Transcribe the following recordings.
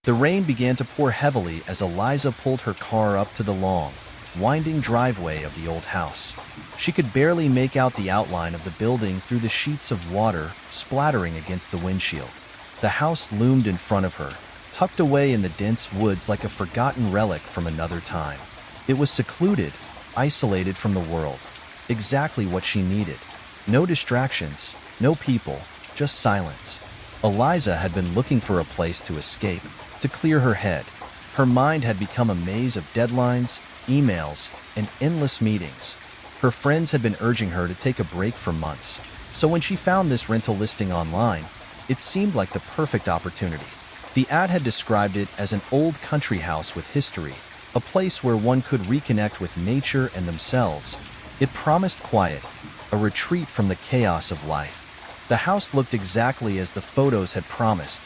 The rain began to pour heavily as Eliza pulled her car up to the long, winding driveway of the old house. She could barely make out the outline of the building through the sheets of water splattering against the windshield. The house loomed in front of her, tucked away in the dense woods like a forgotten relic from another time. It was secluded, isolated from the world. Exactly what she needed. No distractions, no people, just silence. Eliza had been looking for a place to escape, to clear her head. Her mind had become a maze of deadlines, emails, and endless meetings. Her friends had been urging her to take a break for months, so when she found this rental listing online, it seemed like the perfect opportunity. The ad had described it as an old country house with history, a place where one could reconnect with nature and themselves. It promised quiet, a retreat from the chaos of life. The house looked exactly as the photos had promised,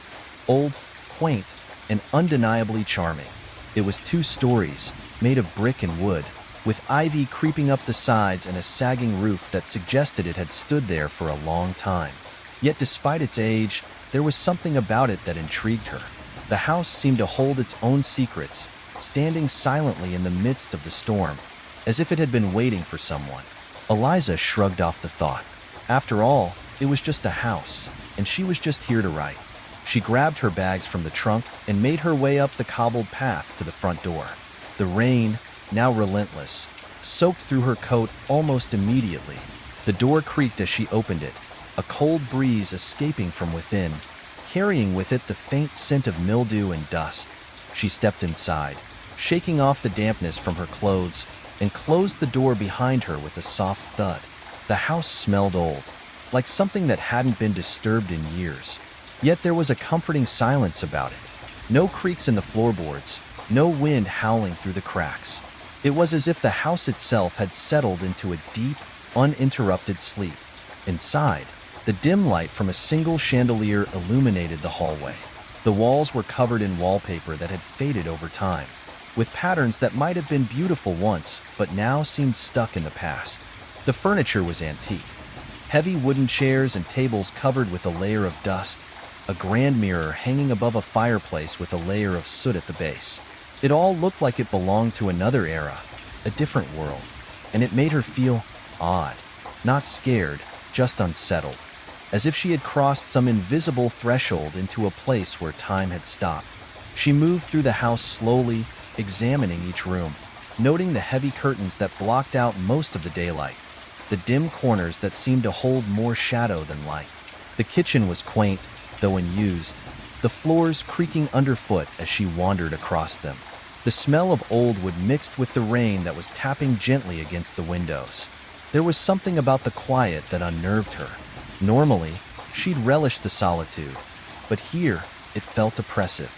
old, quaint, and undeniably charming. It was 2 stories, made of brick and wood, with ivy creeping up the sides and a sagging roof that suggested it had stood there for a long time. Yet despite its age, there was something about it that intrigued her. The house seemed to hold its own secrets, standing silently in the midst of the storm, as if it had been waiting for someone. Eliza shrugged off the thought. After all, it was just a house, and she was just here to write. She grabbed her bags from the trunk and made her way up the cobbled path to the front door. The rain, now relentless, soaked through her coat almost immediately. The door creaked as she opened it, a cold breeze escaping from within, carrying with it the faint scent of mildew and dust. She stepped inside, shaking off the dampness from her clothes, and closed the door behind her with a soft thud. The house smelled old, like something that hadn't been disturbed in years. Yet there was a comforting silence about it. No creaks in the floorboards, no wind howling through the cracks. It was as if the house itself had settled into a deep, uninterrupted sleep. Inside, the dim light from a single chandelier illuminated the hallway. The walls were covered in wallpaper that had faded over time, with patterns that might have been beautiful once, but now seemed stuck in the past. The furniture was antique. Heavy wooden chairs and tables covered with a layer of dust, a grand mirror hanging above a fireplace with a layer of soot at the base. It all looked like it belonged to another era, a different world, and it made her feel odd, not scared, just unsettled, as if she had crossed some invisible threshold into a place where time had stopped. She moved through the house slowly, examining each room, noting the heavy curtains that blocked out most of the daylight, the dim corners that seemed to hold more shadow than light. The kitchen was quaint, though unused, the floors creaking underfoot as she wandered across them. The smell of old wood mixed with the rain that was tapping gently against the windows. There was something about the quiet that unnerved her. Normally, she'd relish the solitude, but here it felt oppressive.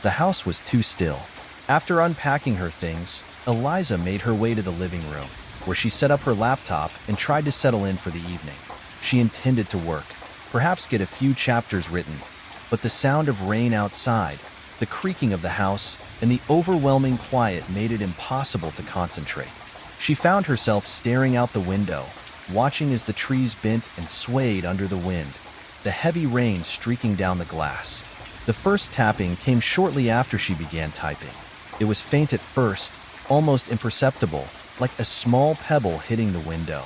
The house was too still. After unpacking her things, Eliza made her way to the living room, where she set up her laptop and tried to settle in for the evening. She intended to work, perhaps get a few chapters written, but the sound of rain outside, the creaking of the house, and the overwhelming quiet made it impossible to concentrate. She found herself staring out the window, watching as the trees bent and swayed under the wind, the heavy rain streaking down the glass. The first tapping came shortly after she began typing. It was faint at first, almost imperceptible, like a small pebble hitting the window.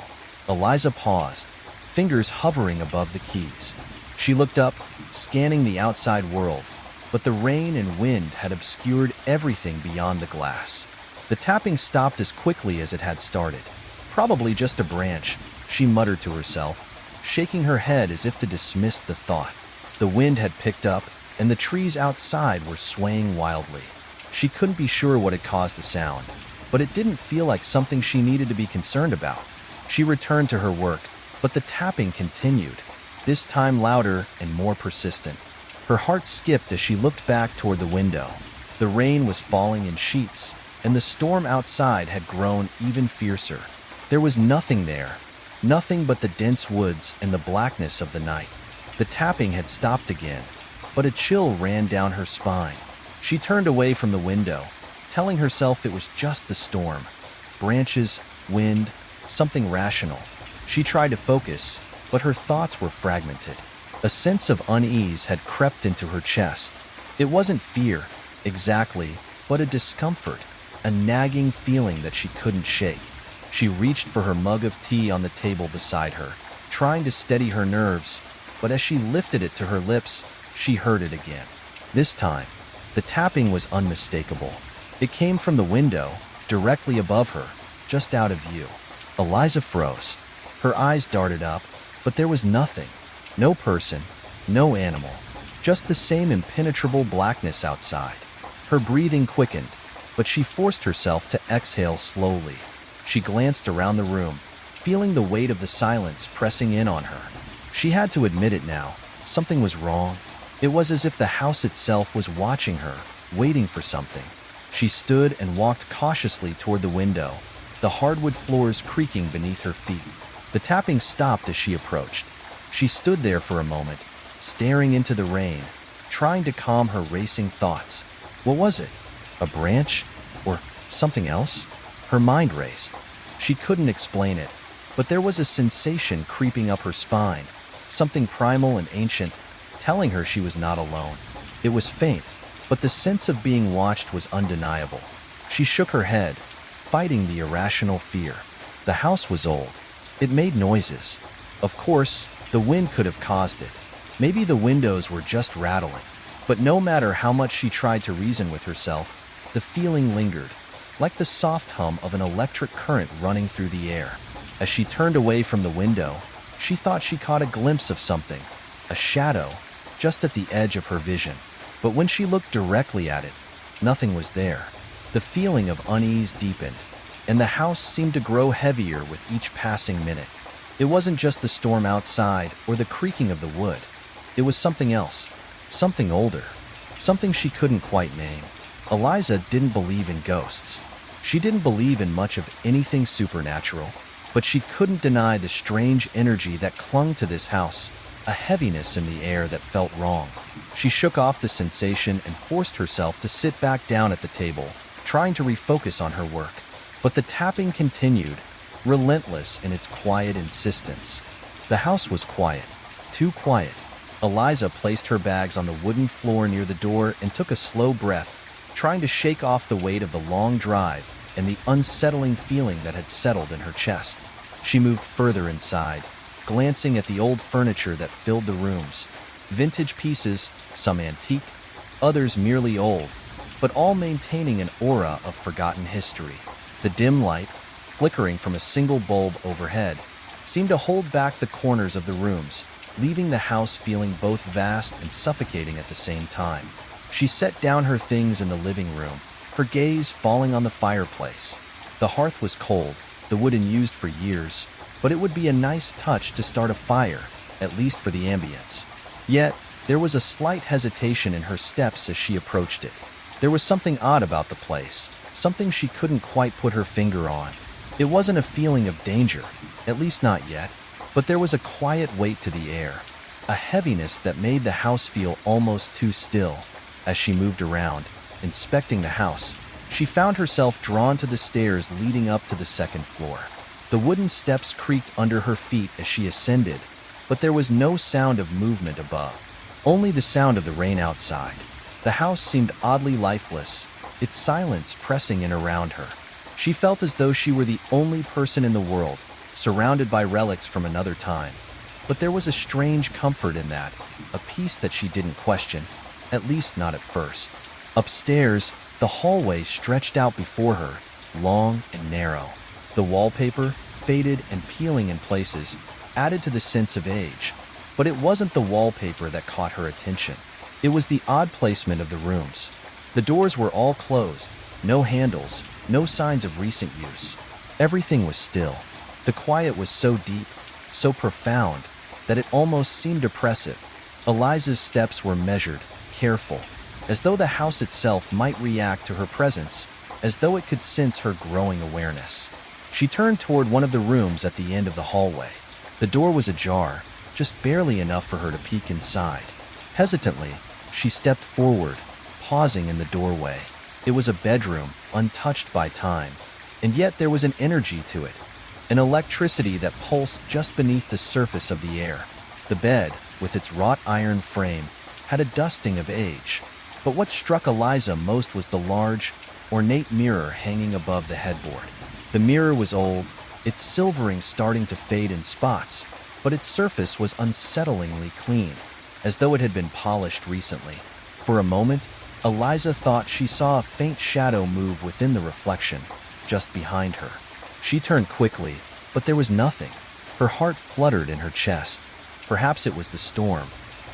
Eliza paused, fingers hovering above the keys. She looked up, scanning the outside world, but the rain and wind had obscured everything beyond the glass. The tapping stopped as quickly as it had started. Probably just a branch, she muttered to herself, shaking her head as if to dismiss the thought. The wind had picked up, and the trees outside were swaying wildly. She couldn't be sure what had caused the sound, but it didn't feel like something she needed to be concerned about. She returned to her work, but the tapping continued, this time louder and more persistent. Her heart skipped as she looked back toward the window. The rain was falling in sheets, and the storm outside had grown even fiercer. There was nothing there, nothing but the dense woods and the blackness of the night. The tapping had stopped again, but a chill ran down her spine. She turned away from the window, telling herself it was just the storm. Branches, wind, something rational. She tried to focus, but her thoughts were fragmented. A sense of unease had crept into her chest. It wasn't fear, Exactly, but a discomfort, a nagging feeling that she couldn't shake. She reached for her mug of tea on the table beside her, trying to steady her nerves, but as she lifted it to her lips, she heard it again. This time, the tapping was unmistakable. It came from the window, directly above her, just out of view. Eliza froze. Her eyes darted up, but there was nothing. No person, no animal, just the same impenetrable blackness outside. Her breathing quickened, but she forced herself to exhale slowly. She glanced around the room, feeling the weight of the silence pressing in on her. She had to admit it now. Something was wrong. It was as if the house itself was watching her, waiting for something. She stood and walked cautiously toward the window, the hardwood floors creaking beneath her feet. The tapping stopped as she approached. She stood there for a moment, staring into the rain, trying to calm her racing thoughts. What was it? A branch? Or something else? Her mind raced. She couldn't explain it, but there was a sensation creeping up her spine, something primal and ancient, telling her she was not alone. It was faint, but the sense of being watched was undeniable. She shook her head, fighting the irrational fear. The house was old. It made noises. Of course, the wind could have caused it. Maybe the windows were just rattling. But no matter how much she tried to reason with herself, the feeling lingered, like the soft hum of an electric current running through the air. As she turned away from the window, she thought she caught a glimpse of something, a shadow, just at the edge of her vision. But when she looked directly at it, nothing was there. The feeling of unease deepened, and the house seemed to grow heavier with each passing minute. It wasn't just the storm outside or the creaking of the wood. It was something else, something older, something she couldn't quite name. Eliza didn't believe in ghosts. She didn't believe in much of anything supernatural, but she couldn't deny the strange energy that clung to this house, a heaviness in the air that felt wrong. She shook off the sensation and forced herself to sit back down at the table, trying to refocus on her work. But the tapping continued, relentless in its quiet insistence. The house was quiet, too quiet. Eliza placed her bags on the wooden floor near the door and took a slow breath, trying to shake off the weight of the long drive and the unsettling feeling that had settled in her chest. She moved further inside, glancing at the old furniture that filled the rooms. Vintage pieces, some antique, others merely old, but all maintaining an aura of forgotten history. The dim light, flickering from a single bulb overhead, seemed to hold back the corners of the rooms, leaving the house feeling both vast and suffocating at the same time. She set down her things in the living room, her gaze falling on the fireplace. The hearth was cold, the wood unused for years, but it would be a nice touch to start a fire, at least for the ambience. Yet, there was a slight hesitation in her steps as she approached it. There was something odd about the place, something she couldn't quite put her finger on. It wasn't a feeling of danger, at least not yet, but there was a quiet weight to the air, a heaviness that made the house feel almost too still. As she moved around, inspecting the house, she found herself drawn to the stairs leading up to the second floor. The wooden steps creaked under her feet as she ascended, but there was no sound of movement above, only the sound of the rain outside. The house seemed oddly lifeless, its silence pressing in around her. She felt as though she were the only person in the world, surrounded by relics from another time. But there was a strange comfort in that, a peace that she didn't question, at least not at first. Upstairs, the hallway stretched out before her, long and narrow. The wallpaper, faded and peeling in places, added to the sense of age. But it wasn't the wallpaper that caught her attention. It was the odd placement of the rooms. The doors were all closed, no handles, no signs of recent use. Everything was still. The quiet was so deep, so profound, that it almost seemed oppressive. Eliza's steps were measured, careful, as though the house itself might react to her presence, as though it could sense her growing awareness. She turned toward one of the rooms at the end of the hallway. The door was ajar, just barely enough for her to peek inside. Hesitantly, she stepped forward, pausing in the doorway. It was a bedroom, untouched by time, and yet there was an energy to it, an electricity that pulsed just beneath the surface of the air. The bed, with its wrought iron frame, had a dusting of age. But what struck Eliza most was the large, ornate mirror hanging above the headboard. The mirror was old, its silvering starting to fade in spots, but its surface was unsettlingly clean, as though it had been polished recently. For a moment, Eliza thought she saw a faint shadow move within the reflection, just behind her. She turned quickly, but there was nothing. Her heart fluttered in her chest. Perhaps it was the storm,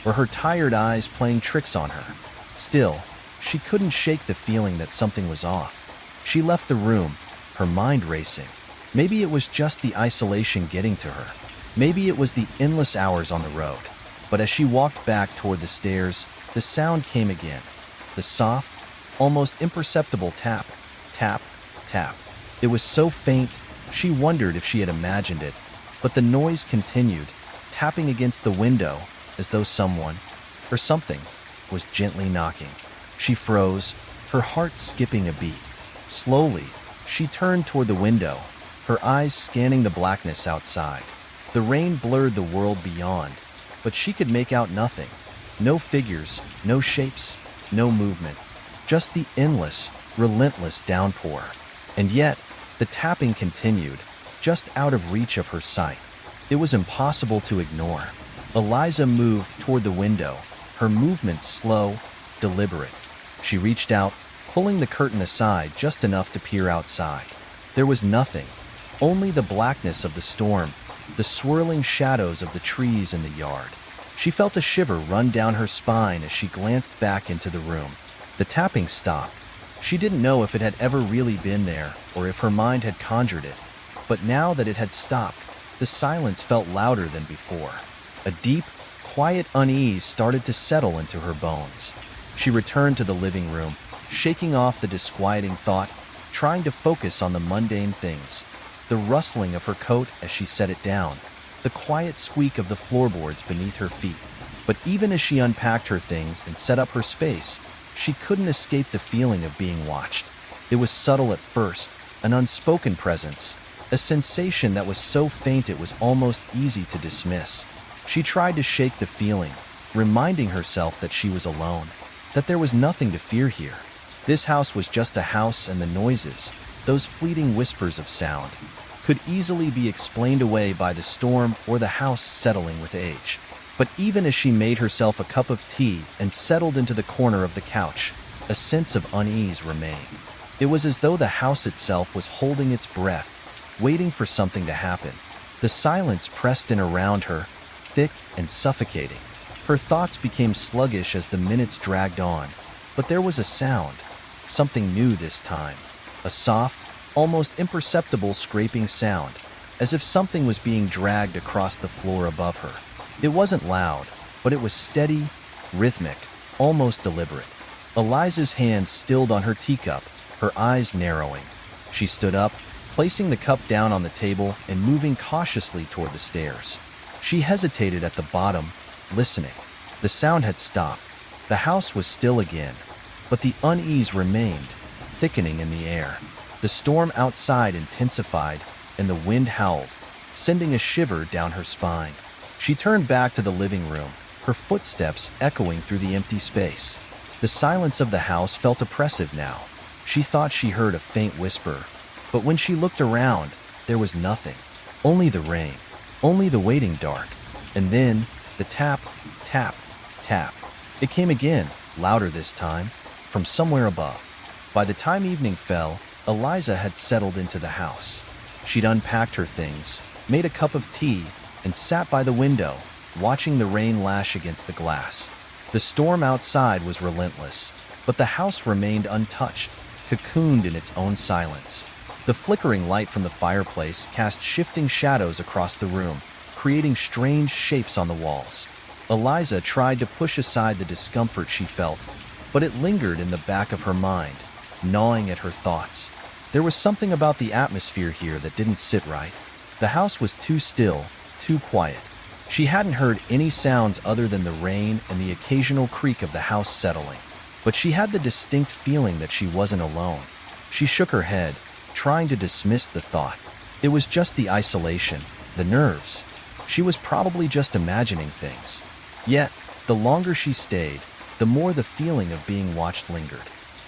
or her tired eyes playing tricks on her. Still, she couldn't shake the feeling that something was off. She left the room, her mind racing. Maybe it was just the isolation getting to her. Maybe it was the endless hours on the road. But as she walked back toward the stairs, the sound came again. The soft, almost imperceptible tap, tap, tap. It was so faint, she wondered if she had imagined it. But the noise continued, tapping against the window, as though someone, or something, was gently knocking. She froze, her heart skipping a beat. Slowly, she turned toward the window, her eyes scanning the blackness outside. The rain blurred the world beyond, but she could make out nothing. No figures, no shapes, no movement. Just the endless, relentless downpour. And yet, the tapping continued, just out of reach of her sight. It was impossible to ignore. Eliza moved toward the window, her movements slow, deliberate. She reached out, pulling the curtain aside just enough to peer outside. There was nothing, only the blackness of the storm, the swirling shadows of the trees in the yard. She felt a shiver run down her spine as she glanced back into the room. The tapping stopped. She didn't know if it had ever really been there or if her mind had conjured it. But now that it had stopped, the silence felt louder than before. A deep, quiet unease started to settle into her bones. She returned to the living room, shaking off the disquieting thought, trying to focus on the mundane things. The rustling of her coat as she set it down, the quiet squeak of the floorboards beneath her feet. But even as she unpacked her things and set up her space, she couldn't escape the feeling of being watched. It was subtle at first, an unspoken presence, a sensation that was so faint it was almost easy to dismiss. She tried to shake the feeling, reminding herself that she was alone, that there was nothing to fear here. This house was just a house, and the noises, those fleeting whispers of sound, could easily be explained away by the storm or the house settling with age. But even as she made herself a cup of tea and settled into the corner of the couch, a sense of unease remained. It was as though the house itself was holding its breath, waiting for something to happen. The silence pressed in around her, thick and suffocating. Her thoughts became sluggish as the minutes dragged on. But there was a sound, something new this time. A soft, almost imperceptible scraping sound, as if something was being dragged across the floor above her. It wasn't loud, but it was steady, rhythmic, almost deliberate. Eliza's hand stilled on her teacup, her eyes narrowing. She stood up, placing the cup down on the table and moving cautiously toward the stairs. She hesitated at the bottom, listening. The sound had stopped. The house was still again, but the unease remained, thickening in the air. The storm outside intensified, and the wind howled, sending a shiver down her spine. She turned back to the living room, her footsteps echoing through the empty space. The silence of the house felt oppressive now. She thought she heard a faint whisper, but when she looked around, there was nothing. Only the rain, only the waiting dark, and then the tap, tap, tap. It came again, louder this time, from somewhere above. By the time evening fell, Eliza had settled into the house. She'd unpacked her things, made a cup of tea, and sat by the window, watching the rain lash against the glass. The storm outside was relentless, but the house remained untouched, cocooned in its own silence. The flickering light from the fireplace cast shifting shadows across the room, creating strange shapes on the walls. Eliza tried to push aside the discomfort she felt, but it lingered in the back of her mind, gnawing at her thoughts. There was something about the atmosphere here that didn't sit right. The house was too still, too quiet. She hadn't heard any sounds other than the rain and the occasional creak of the house settling. But she had the distinct feeling that she wasn't alone. She shook her head, trying to dismiss the thought. It was just the isolation, the nerves. She was probably just imagining things. Yet, the longer she stayed, the more the feeling of being watched lingered.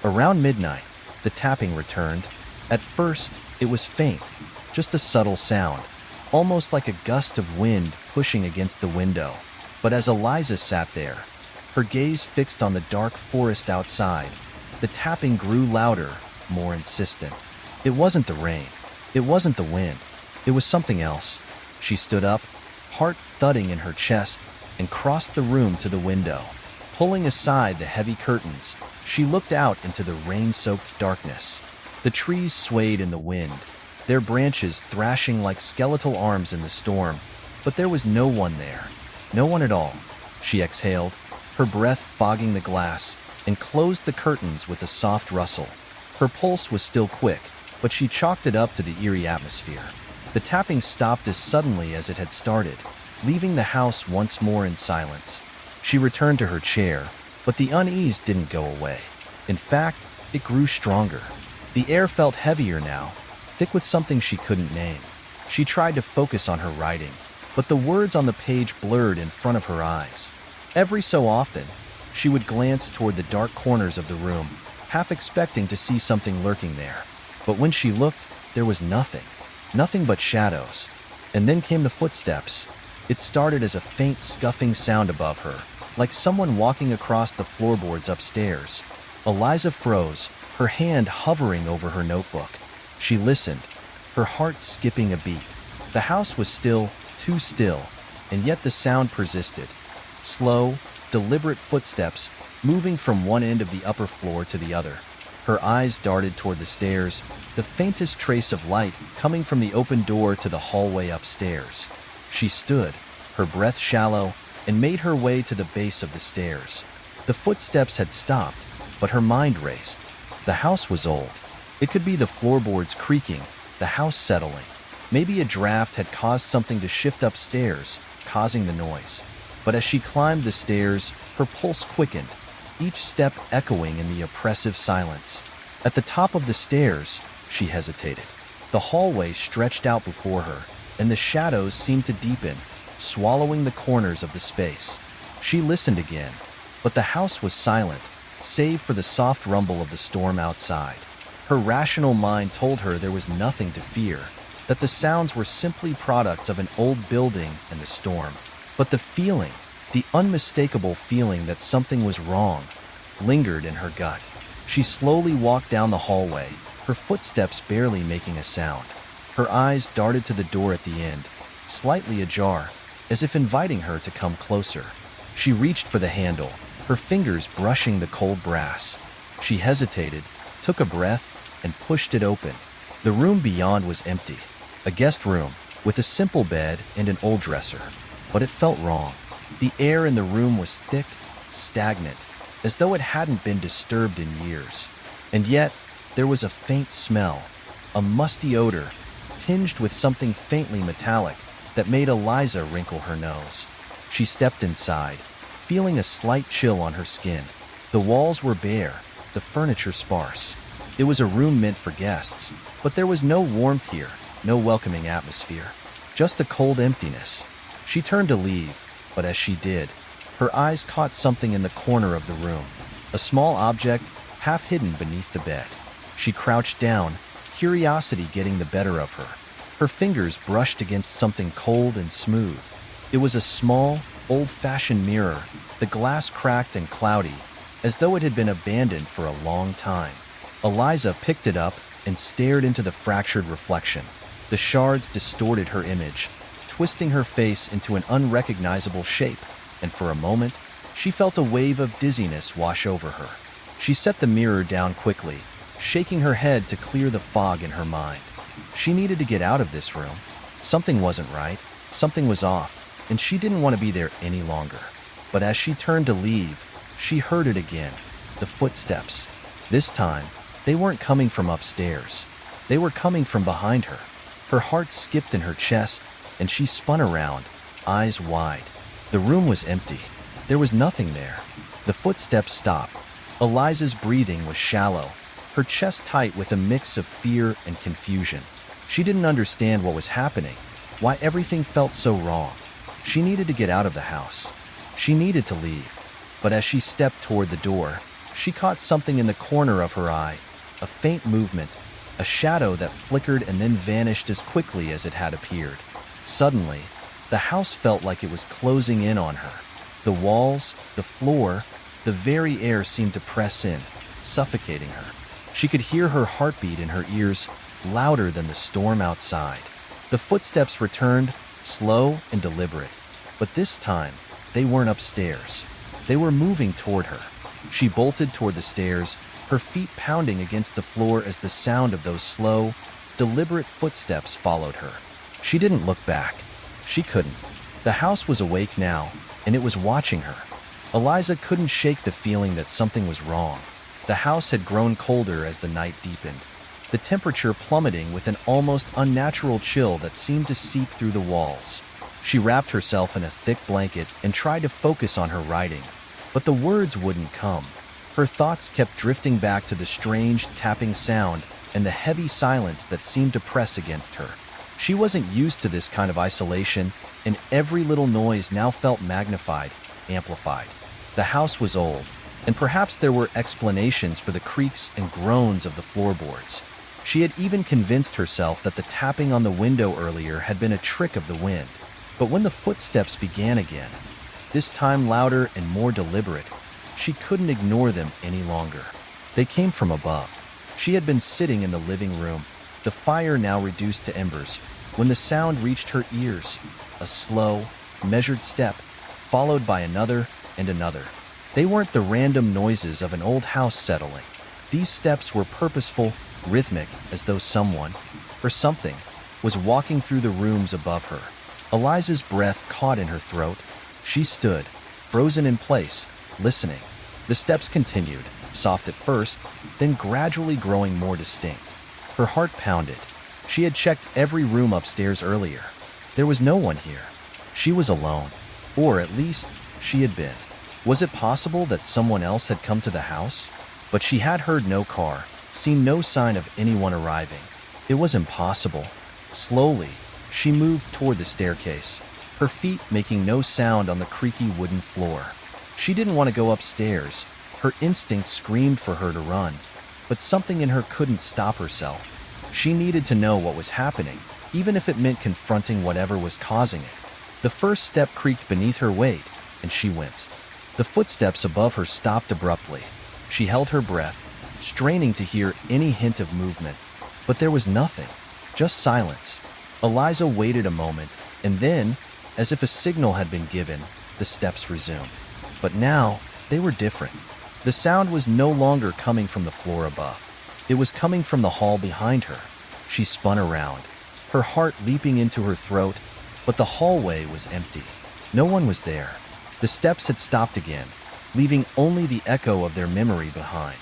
Around midnight, the tapping returned. At first, it was faint, just a subtle sound, almost like a gust of wind pushing against the window. But as Eliza sat there, her gaze fixed on the dark forest outside, the tapping grew louder, more insistent. It wasn't the rain. It wasn't the wind. It was something else. She stood up, heart thudding in her chest, and crossed the room to the window. Pulling aside the heavy curtains, she looked out into the rain-soaked darkness. The trees swayed in the wind, their branches thrashing like skeletal arms in the storm, but there was no one there. No one at all. She exhaled, her breath fogging the glass, and closed the curtains with a soft rustle. Her pulse was still quick, but she chalked it up to the eerie atmosphere. The tapping stopped as suddenly as it had started, leaving the house once more in silence. She returned to her chair, but the unease didn't go away. In fact, it grew stronger. The air felt heavier now, thick with something she couldn't name. She tried to focus on her writing, but the words on the page blurred in front of her eyes. Every so often, she would glance toward the dark corners of the room, half expecting to see something lurking there. But when she looked, there was nothing. Nothing but shadows. And then came the footsteps. It started as a faint scuffing sound above her, like someone walking across the floorboards upstairs. Eliza froze, her hand hovering over her notebook. She listened, her heart skipping a beat. The house was still, too still, and yet the sound persisted. Slow, deliberate footsteps, moving from one end of the upper floor to the other. Her eyes darted toward the stairs, the faintest trace of light coming from the open door to the hallway upstairs. She stood, her breath shallow, and made her way to the base of the stairs. The footsteps had stopped, but her mind raced. The house was old. It could be the floorboards creaking, the house settling. Maybe a draft had caused something to shift upstairs, causing the noise. But as she climbed the stairs, her pulse quickened, each step echoing in the oppressive silence. At the top of the stairs, she hesitated. The hallway stretched out before her, and the shadows seemed to deepen, swallowing the corners of the space. She listened again, but the house was silent, save for the soft rumble of the storm outside. Her rational mind told her there was nothing to fear, that the sounds were simply products of an old building and the storm. But the feeling, the unmistakable feeling that something was wrong, lingered in her gut. She slowly walked down the hallway, her footsteps barely making a sound. Her eyes darted to the door at the end, slightly ajar, as if inviting her to come closer. She reached for the handle, her fingers brushing the cold brass. She hesitated, took a breath, and pushed it open. The room beyond was empty, a guest room, with a simple bed and an old dresser. But it felt wrong. The air in the room was thick, stagnant, as though it hadn't been disturbed in years. And yet, there was a faint smell, a musty odor, tinged with something faintly metallic, that made Eliza wrinkle her nose. She stepped inside, feeling a slight chill on her skin. The walls were bare, the furniture sparse. It was a room meant for guests, but there was no warmth here, no welcoming atmosphere, just a cold emptiness. She turned to leave, but as she did, her eyes caught something in the corner of the room, a small object half hidden beneath the bed. She crouched down, curiosity getting the better of her. Her fingers brushed against something cold and smooth. It was a small, old-fashioned mirror, the glass cracked and cloudy, as though it had been abandoned for a long time. Eliza picked it up and stared into the fractured reflection. The shards distorted her image, twisting her face into an unrecognizable shape, and for a moment, she felt a wave of dizziness wash over her. She set the mirror down quickly, shaking her head to clear the fog in her mind. She needed to get out of this room. Something wasn't right, something was off, and she didn't want to be there any longer. But as she turned to leave, she heard it again, the footsteps. This time, they weren't coming from upstairs. They were coming from behind her. Her heart skipped in her chest, and she spun around, eyes wide. The room was empty. There was nothing there. The footsteps stopped. Eliza's breathing was shallow, her chest tight with a mix of fear and confusion. She didn't understand what was happening, why everything felt so wrong. She needed to get out of the house. She needed to leave. But as she stepped toward the door, she caught something in the corner of her eye, a faint movement, a shadow that flickered and then vanished as quickly as it had appeared. Suddenly, the house felt like it was closing in on her. The walls, the floor, the very air seemed to press in, suffocating her. She could hear her heartbeat in her ears, louder than the storm outside. The footsteps returned, slow and deliberate, but this time, they weren't upstairs. They were moving toward her. She bolted toward the stairs, her feet pounding against the floor as the sound of those slow, deliberate footsteps followed her. She didn't look back. She couldn't. The house was awake now, and it was watching her. Eliza couldn't shake the feeling that something was wrong. The house had grown colder as the night deepened, the temperature plummeting with an almost unnatural chill that seemed to seep through the walls. She wrapped herself in a thick blanket and tried to focus on her writing, but the words wouldn't come. Her thoughts kept drifting back to the strange tapping sound and the heavy silence that seemed to press against her. She wasn't used to this kind of isolation, and every little noise now felt magnified, amplified. The house was old, and perhaps there were explanations for the creaks and groans of the floorboards. She had even convinced herself that the tapping on the window earlier had been a trick of the wind. But when the footsteps began again, this time louder and more deliberate, she couldn't ignore them any longer. They came from above. She had been sitting in the living room, the fire now reduced to embers, when the sound reached her ears. A slow, measured step, followed by another and another. They weren't the random noises of an old house settling. These steps were purposeful, rhythmic, as though someone, or something, was walking through the rooms above her. Eliza's breath caught in her throat. She stood, frozen in place, listening. The steps continued, soft at first, then gradually growing more distinct. Her heart pounded. She had checked every room upstairs earlier. There was no one here. She was alone. Or at least, she had been. Was it possible that someone else had come to the house? But she had heard no car, seen no sign of anyone arriving. It was impossible. Slowly, she moved toward the staircase, her feet making no sound on the creaky wooden floor. She didn't want to go upstairs. Her instincts screamed for her to run, but something in her couldn't stop herself. She needed to know what was happening, even if it meant confronting whatever was causing it. The first step creaked beneath her weight, and she winced. The footsteps above her stopped abruptly. She held her breath, straining to hear any hint of movement, but there was nothing, just silence. Eliza waited a moment, and then, as if a signal had been given, the steps resumed. But now, they were different. The sound was no longer coming from the floor above. It was coming from the hall behind her. She spun around, her heart leaping into her throat, but the hallway was empty. No one was there. The steps had stopped again, leaving only the echo of their memory behind.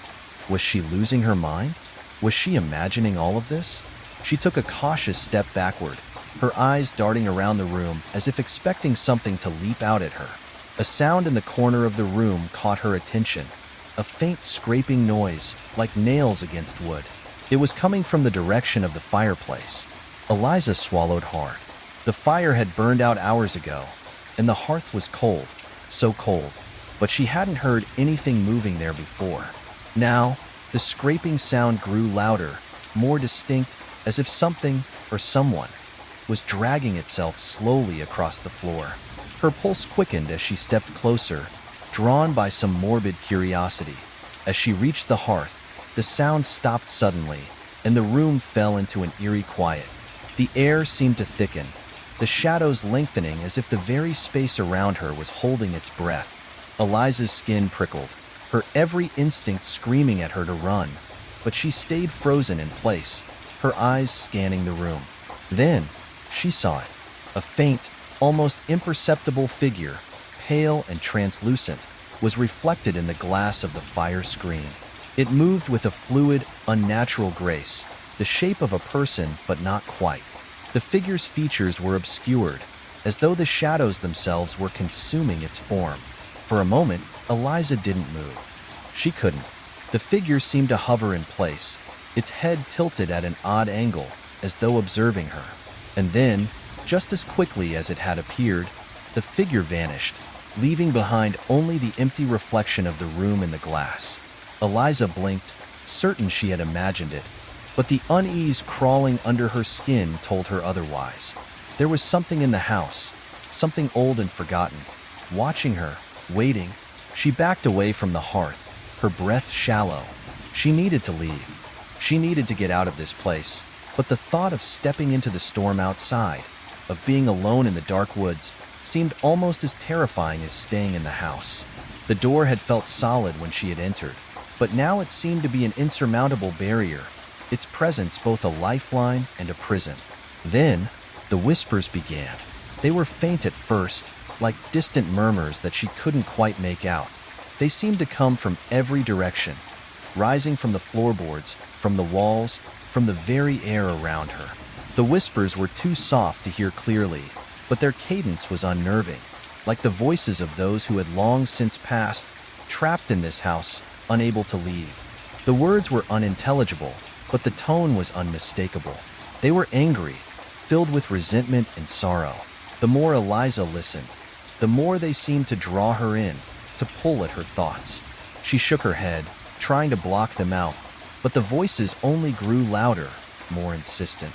Was she losing her mind? Was she imagining all of this? She took a cautious step backward, her eyes darting around the room as if expecting something to leap out at her. A sound in the corner of the room caught her attention, a faint scraping noise, like nails against wood. It was coming from the direction of the fireplace. Eliza swallowed hard. The fire had burned out hours ago, and the hearth was cold, so cold, but she hadn't heard anything moving there before. Now, the scraping sound grew louder, more distinct, as if something, or someone, was dragging itself slowly across the floor. Her pulse quickened as she stepped closer, drawn by some morbid curiosity. As she reached the hearth, the sound stopped suddenly, and the room fell into an eerie quiet. The air seemed to thicken, the shadows lengthening as if the very space around her was holding its breath. Eliza's skin prickled, her every instinct screaming at her to run, but she stayed frozen in place, her eyes scanning the room. Then, she saw it. A faint, almost imperceptible figure, pale and translucent, was reflected in the glass of the fire screen. It moved with a fluid, unnatural grace, the shape of a person, but not quite. The figure's features were obscured, as though the shadows themselves were consuming its form. For a moment, Eliza didn't move. She couldn't. The figure seemed to hover in place, its head tilted at an odd angle, as though observing her. And then, just as quickly as it had appeared, the figure vanished, leaving behind only the empty reflection of the room in the glass. Eliza blinked, certain she had imagined it, but the unease crawling under her skin told her otherwise. There was something in the house, something old and forgotten, watching her, waiting. She backed away from the hearth, her breath shallow. She needed to leave. She needed to get out of this place, but the thought of stepping into the storm outside, of being alone in the dark woods, seemed almost as terrifying as staying in the house. The door had felt solid when she had entered, but now it seemed to be an insurmountable barrier, its presence both a lifeline and a prison. Then, the whispers began. They were faint at first, like distant murmurs that she couldn't quite make out. They seemed to come from every direction, rising from the floorboards, from the walls, from the very air around her. The whispers were too soft to hear clearly, but their cadence was unnerving, like the voices of those who had long since passed, trapped in this house, unable to leave. The words were unintelligible, but the tone was unmistakable. They were angry, filled with resentment and sorrow. The more Eliza listened, the more they seemed to draw her in, to pull at her thoughts. She shook her head, trying to block them out, but the voices only grew louder, more insistent.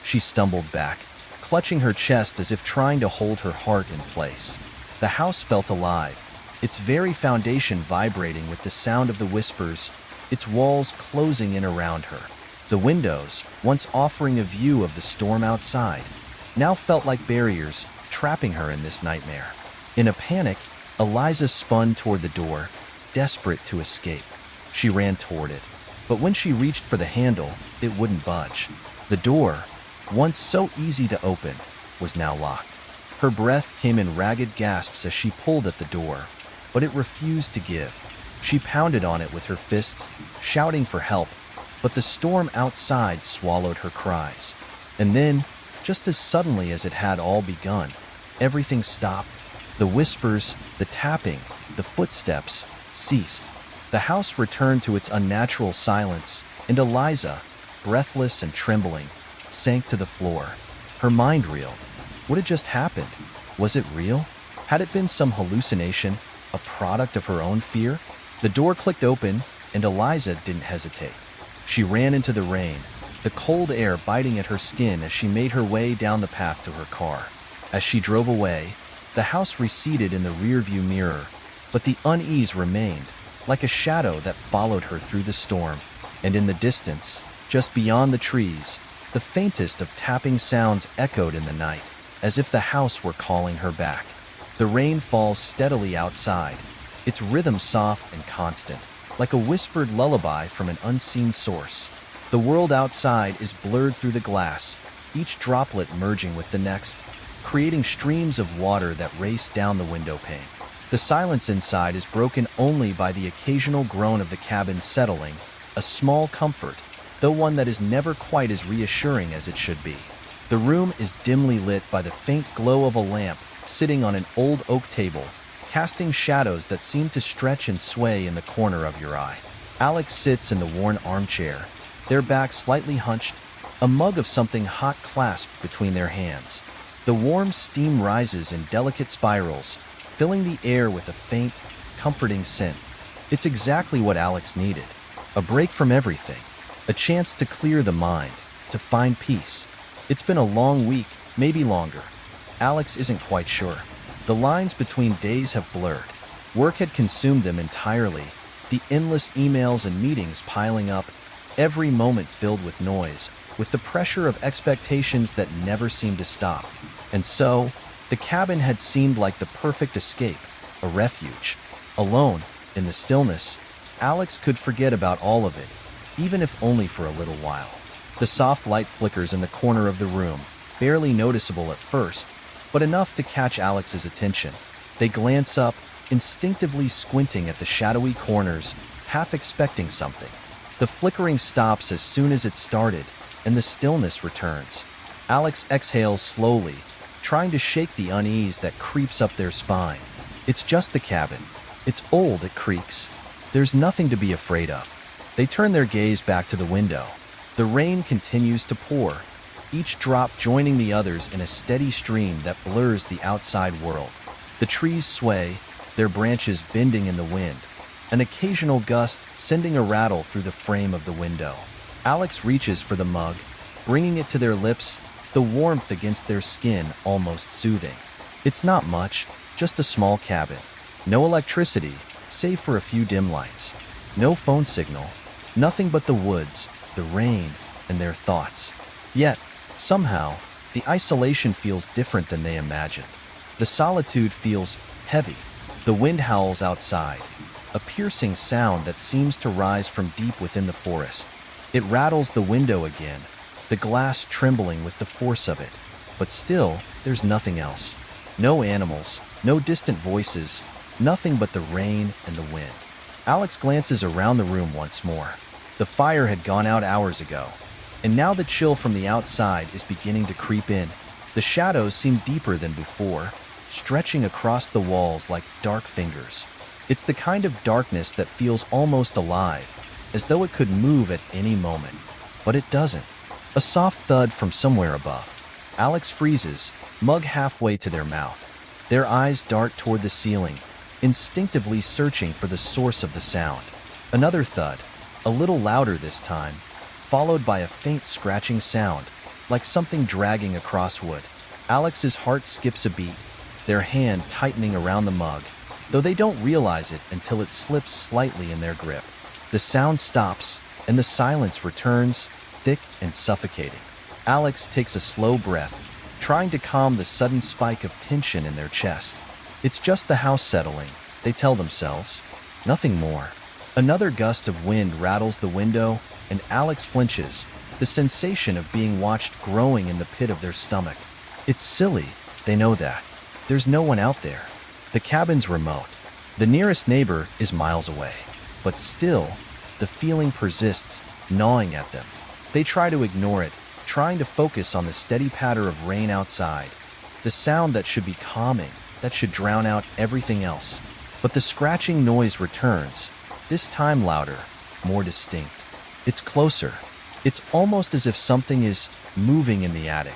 She stumbled back, clutching her chest as if trying to hold her heart in place. The house felt alive, its very foundation vibrating with the sound of the whispers, its walls closing in around her. The windows, once offering a view of the storm outside, now felt like barriers, trapping her in this nightmare. In a panic, Eliza spun toward the door, desperate to escape. She ran toward it, but when she reached for the handle, it wouldn't budge. The door, once so easy to open, was now locked. Her breath came in ragged gasps as she pulled at the door, but it refused to give. She pounded on it with her fists, shouting for help, but the storm outside swallowed her cries. And then, just as suddenly as it had all begun, everything stopped. The whispers, the tapping, the footsteps ceased. The house returned to its unnatural silence, and Eliza, breathless and trembling, sank to the floor. Her mind reeled. What had just happened? Was it real? Had it been some hallucination, a product of her own fear? The door clicked open, and Eliza didn't hesitate. She ran into the rain, the cold air biting at her skin as she made her way down the path to her car. As she drove away, the house receded in the rearview mirror, but the unease remained, like a shadow that followed her through the storm. And in the distance, just beyond the trees, the faintest of tapping sounds echoed in the night, as if the house were calling her back. The rain falls steadily outside, its rhythm soft and constant, like a whispered lullaby from an unseen source. The world outside is blurred through the glass, each droplet merging with the next, creating streams of water that race down the window pane. The silence inside is broken only by the occasional groan of the cabin settling, a small comfort, though one that is never quite as reassuring as it should be. The room is dimly lit by the faint glow of a lamp sitting on an old oak table, casting shadows that seem to stretch and sway in the corner of your eye. Alex sits in the worn armchair, their back slightly hunched, a mug of something hot clasped between their hands. The warm steam rises in delicate spirals, filling the air with a faint, comforting scent. It's exactly what Alex needed. A break from everything. A chance to clear the mind, to find peace. It's been a long week, maybe longer. Alex isn't quite sure. The lines between days have blurred. Work had consumed them entirely, the endless emails and meetings piling up, every moment filled with noise, with the pressure of expectations that never seemed to stop. And so, the cabin had seemed like the perfect escape, a refuge. Alone, in the stillness, Alex could forget about all of it, even if only for a little while. The soft light flickers in the corner of the room, barely noticeable at first, but enough to catch Alex's attention. They glance up, instinctively squinting at the shadowy corners, half expecting something. The flickering stops as soon as it started, and the stillness returns. Alex exhales slowly, trying to shake the unease that creeps up their spine. It's just the cabin. It's old, it creaks. There's nothing to be afraid of. They turn their gaze back to the window. The rain continues to pour, each drop joining the others in a steady stream that blurs the outside world. The trees sway, their branches bending in the wind, an occasional gust sending a rattle through the frame of the window. Alex reaches for the mug, bringing it to their lips, the warmth against their skin almost soothing. It's not much, just a small cabin. No electricity, save for a few dim lights. No phone signal, nothing but the woods, the rain, and their thoughts. Yet, somehow, the isolation feels different than they imagined. The solitude feels heavy. The wind howls outside, a piercing sound that seems to rise from deep within the forest. It rattles the window again, the glass trembling with the force of it. But still, there's nothing else. No animals, no distant voices, nothing but the rain and the wind. Alex glances around the room once more. The fire had gone out hours ago, and now the chill from the outside is beginning to creep in. The shadows seem deeper than before, stretching across the walls like dark fingers. It's the kind of darkness that feels almost alive, as though it could move at any moment. But it doesn't. A soft thud from somewhere above. Alex freezes, mug halfway to their mouth. Their eyes dart toward the ceiling, instinctively searching for the source of the sound. Another thud, a little louder this time, followed by a faint scratching sound, like something dragging across wood. Alex's heart skips a beat, their hand tightening around the mug, though they don't realize it until it slips slightly in their grip. The sound stops, and the silence returns, thick and suffocating. Alex takes a slow breath, trying to calm the sudden spike of tension in their chest. It's just the house settling, they tell themselves. Nothing more. Another gust of wind rattles the window, and Alex flinches, the sensation of being watched growing in the pit of their stomach. It's silly, they know that. There's no one out there. The cabin's remote. The nearest neighbor is miles away. But still, the feeling persists, gnawing at them. They try to ignore it, trying to focus on the steady patter of rain outside, the sound that should be calming, that should drown out everything else. But the scratching noise returns, this time louder, more distinct. It's closer. It's almost as if something is moving in the attic.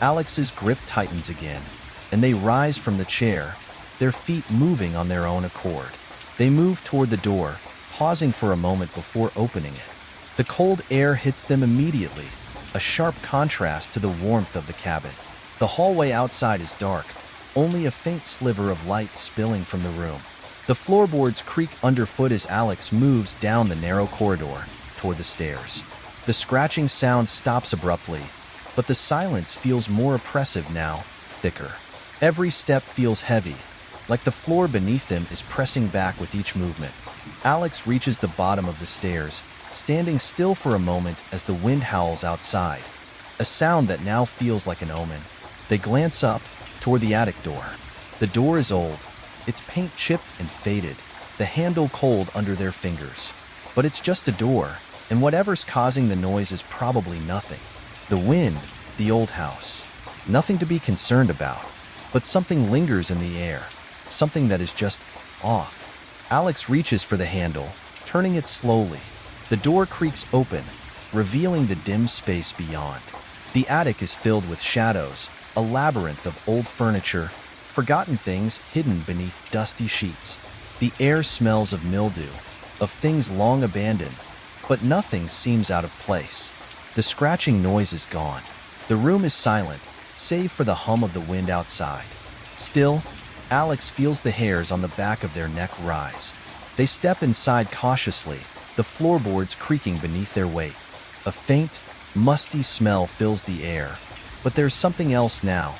Alex's grip tightens again, and they rise from the chair, their feet moving on their own accord. They move toward the door, pausing for a moment before opening it. The cold air hits them immediately, a sharp contrast to the warmth of the cabin. The hallway outside is dark, only a faint sliver of light spilling from the room. The floorboards creak underfoot as Alex moves down the narrow corridor toward the stairs. The scratching sound stops abruptly, but the silence feels more oppressive now, thicker. Every step feels heavy, like the floor beneath them is pressing back with each movement. Alex reaches the bottom of the stairs, standing still for a moment as the wind howls outside, a sound that now feels like an omen. They glance up toward the attic door. The door is old, its paint chipped and faded, the handle cold under their fingers. But it's just a door, and whatever's causing the noise is probably nothing. The wind, the old house. Nothing to be concerned about, but something lingers in the air, something that is just off. Alex reaches for the handle, turning it slowly. The door creaks open, revealing the dim space beyond. The attic is filled with shadows, a labyrinth of old furniture, forgotten things hidden beneath dusty sheets. The air smells of mildew, of things long abandoned, but nothing seems out of place. The scratching noise is gone. The room is silent, save for the hum of the wind outside. Still, Alex feels the hairs on the back of their neck rise. They step inside cautiously, the floorboards creaking beneath their weight. A faint, musty smell fills the air, but there's something else now.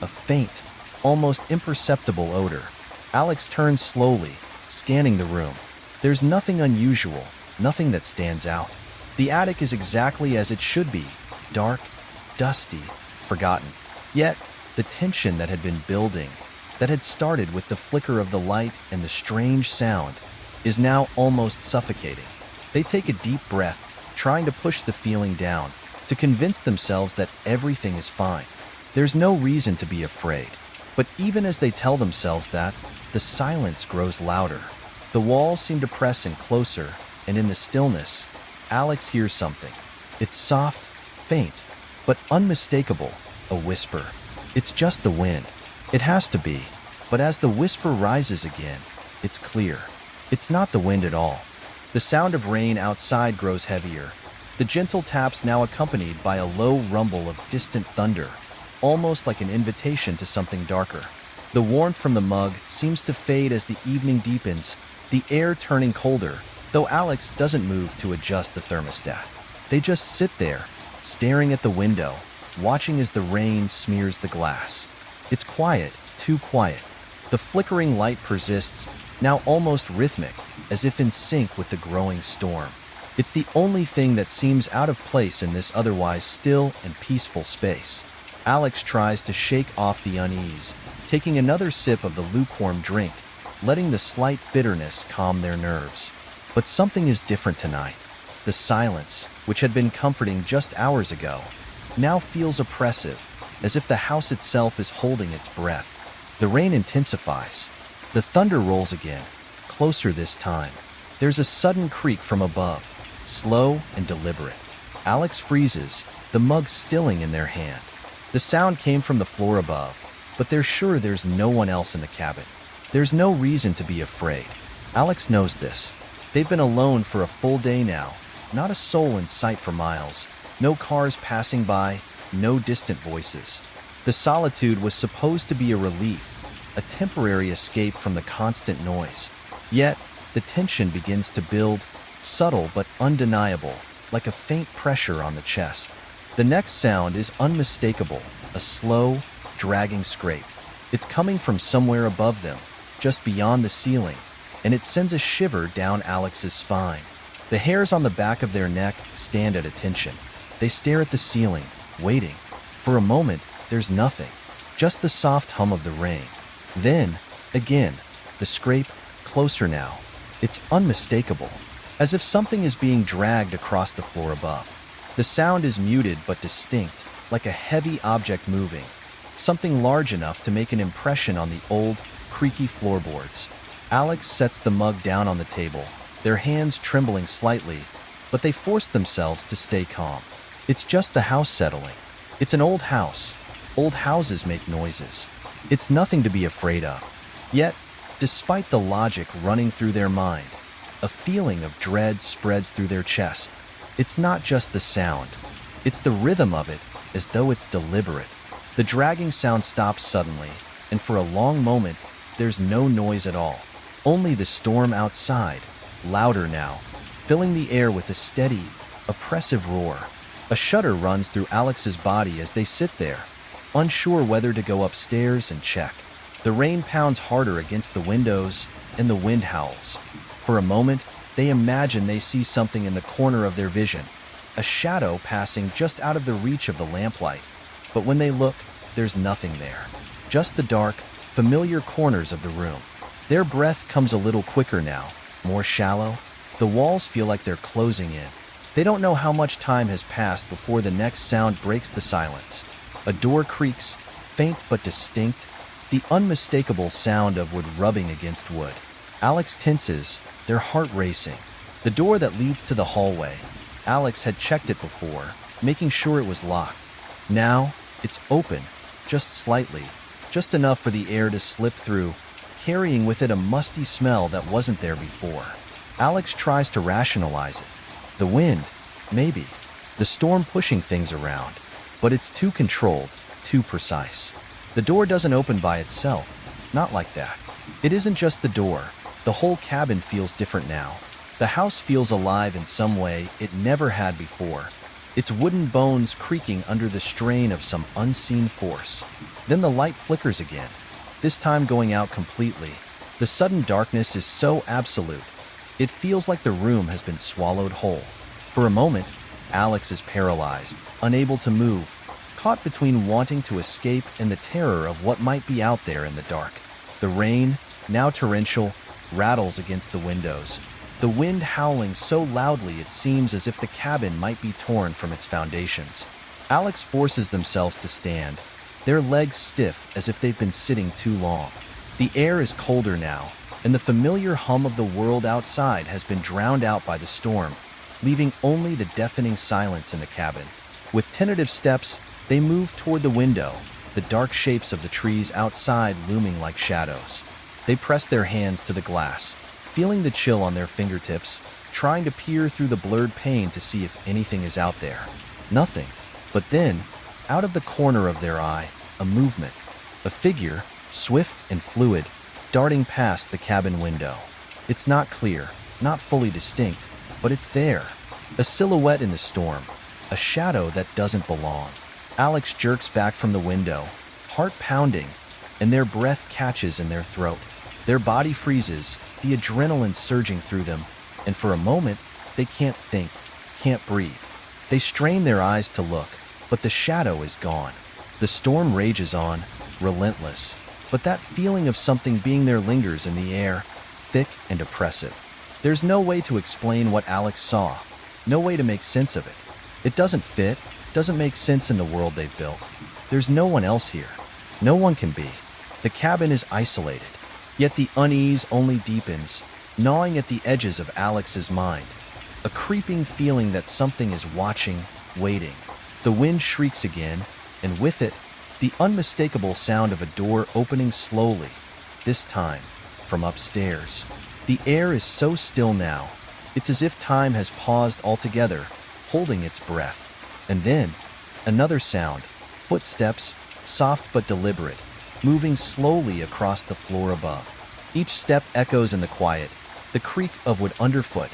A faint, almost imperceptible odor. Alex turns slowly, scanning the room. There's nothing unusual, nothing that stands out. The attic is exactly as it should be, dark, dusty, forgotten. Yet, the tension that had been building, that had started with the flicker of the light and the strange sound, is now almost suffocating. They take a deep breath, trying to push the feeling down, to convince themselves that everything is fine. There's no reason to be afraid. But even as they tell themselves that, the silence grows louder. The walls seem to press in closer, and in the stillness, Alex hears something. It's soft, faint, but unmistakable, a whisper. It's just the wind. It has to be. But as the whisper rises again, it's clear. It's not the wind at all. The sound of rain outside grows heavier, the gentle taps now accompanied by a low rumble of distant thunder, almost like an invitation to something darker. The warmth from the mug seems to fade as the evening deepens, the air turning colder, though Alex doesn't move to adjust the thermostat. They just sit there, staring at the window, watching as the rain smears the glass. It's quiet, too quiet. The flickering light persists, now almost rhythmic, as if in sync with the growing storm. It's the only thing that seems out of place in this otherwise still and peaceful space. Alex tries to shake off the unease, taking another sip of the lukewarm drink, letting the slight bitterness calm their nerves. But something is different tonight. The silence, which had been comforting just hours ago, now feels oppressive, as if the house itself is holding its breath. The rain intensifies. The thunder rolls again, closer this time. There's a sudden creak from above, slow and deliberate. Alex freezes, the mug stilling in their hand. The sound came from the floor above, but they're sure there's no one else in the cabin. There's no reason to be afraid. Alex knows this. They've been alone for a full day now, not a soul in sight for miles, no cars passing by, no distant voices. The solitude was supposed to be a relief, a temporary escape from the constant noise. Yet, the tension begins to build, subtle but undeniable, like a faint pressure on the chest. The next sound is unmistakable, a slow, dragging scrape. It's coming from somewhere above them, just beyond the ceiling, and it sends a shiver down Alex's spine. The hairs on the back of their neck stand at attention. They stare at the ceiling, waiting. For a moment, there's nothing, just the soft hum of the rain. Then, again, the scrape, closer now. It's unmistakable, as if something is being dragged across the floor above. The sound is muted but distinct, like a heavy object moving, something large enough to make an impression on the old, creaky floorboards. Alex sets the mug down on the table, their hands trembling slightly, but they force themselves to stay calm. It's just the house settling. It's an old house. Old houses make noises. It's nothing to be afraid of. Yet, despite the logic running through their mind, a feeling of dread spreads through their chest. It's not just the sound. It's the rhythm of it, as though it's deliberate. The dragging sound stops suddenly, and for a long moment, there's no noise at all. Only the storm outside, louder now, filling the air with a steady, oppressive roar. A shudder runs through Alex's body as they sit there, unsure whether to go upstairs and check. The rain pounds harder against the windows, and the wind howls. For a moment, they imagine they see something in the corner of their vision, a shadow passing just out of the reach of the lamplight. But when they look, there's nothing there. Just the dark, familiar corners of the room. Their breath comes a little quicker now, more shallow. The walls feel like they're closing in. They don't know how much time has passed before the next sound breaks the silence. A door creaks, faint but distinct, the unmistakable sound of wood rubbing against wood. Alex tenses, their heart racing. The door that leads to the hallway. Alex had checked it before, making sure it was locked. Now, it's open, just slightly, just enough for the air to slip through, carrying with it a musty smell that wasn't there before. Alex tries to rationalize it. The wind, maybe. The storm pushing things around. But it's too controlled, too precise. The door doesn't open by itself. Not like that. It isn't just the door. The whole cabin feels different now. The house feels alive in some way it never had before. Its wooden bones creaking under the strain of some unseen force. Then the light flickers again, this time going out completely. The sudden darkness is so absolute. It feels like the room has been swallowed whole. For a moment, Alex is paralyzed, unable to move, caught between wanting to escape and the terror of what might be out there in the dark. The rain, now torrential, rattles against the windows, the wind howling so loudly it seems as if the cabin might be torn from its foundations. Alex forces themselves to stand, their legs stiff as if they've been sitting too long. The air is colder now, and the familiar hum of the world outside has been drowned out by the storm, leaving only the deafening silence in the cabin. With tentative steps, they move toward the window, the dark shapes of the trees outside looming like shadows. They press their hands to the glass, feeling the chill on their fingertips, trying to peer through the blurred pane to see if anything is out there. Nothing. But then, out of the corner of their eye, a movement. A figure, swift and fluid, darting past the cabin window. It's not clear, not fully distinct, but it's there. A silhouette in the storm, a shadow that doesn't belong. Alex jerks back from the window, heart pounding, and their breath catches in their throat. Their body freezes, the adrenaline surging through them, and for a moment, they can't think, can't breathe. They strain their eyes to look, but the shadow is gone. The storm rages on, relentless, but that feeling of something being there lingers in the air, thick and oppressive. There's no way to explain what Alex saw, no way to make sense of it. It doesn't fit, doesn't make sense in the world they've built. There's no one else here. No one can be. The cabin is isolated, yet the unease only deepens, gnawing at the edges of Alex's mind. A creeping feeling that something is watching, waiting. The wind shrieks again, and with it, the unmistakable sound of a door opening slowly, this time from upstairs. The air is so still now, it's as if time has paused altogether, holding its breath. And then, another sound, footsteps, soft but deliberate, moving slowly across the floor above. Each step echoes in the quiet, the creak of wood underfoot,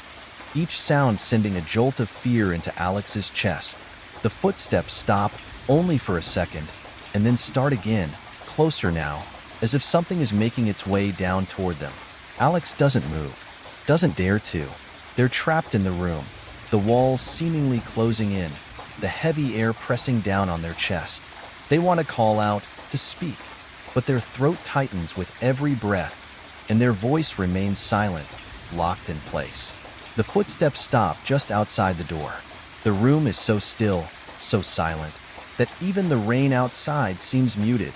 each sound sending a jolt of fear into Alex's chest. The footsteps stop only for a second, and then start again, closer now, as if something is making its way down toward them. Alex doesn't move, doesn't dare to. They're trapped in the room, the walls seemingly closing in, the heavy air pressing down on their chest. They want to call out, to speak, but their throat tightens with every breath, and their voice remains silent, locked in place. The footsteps stop just outside the door. The room is so still, so silent, that even the rain outside seems muted,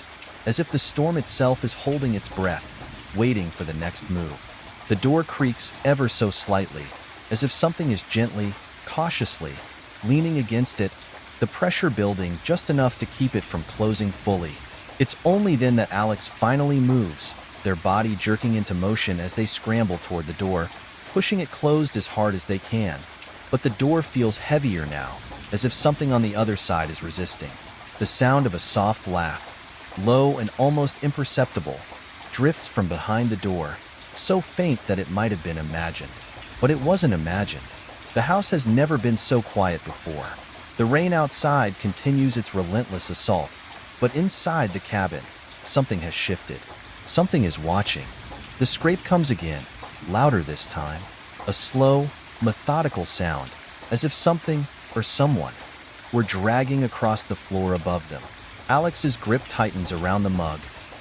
as if the storm itself is holding its breath, waiting for the next move. The door creaks ever so slightly, as if something is gently, cautiously, leaning against it, the pressure building just enough to keep it from closing fully. It's only then that Alex finally moves, their body jerking into motion as they scramble toward the door, pushing it closed as hard as they can. But the door feels heavier now, as if something on the other side is resisting. The sound of a soft laugh, low and almost imperceptible, drifts from behind the door, so faint that it might have been imagined. But it wasn't imagined. The house has never been so quiet before. The rain outside continues its relentless assault, but inside the cabin, something has shifted. Something is watching. The scrape comes again, louder this time, a slow, methodical sound, as if something, or someone, were dragging across the floor above them. Alex's grip tightens around the mug,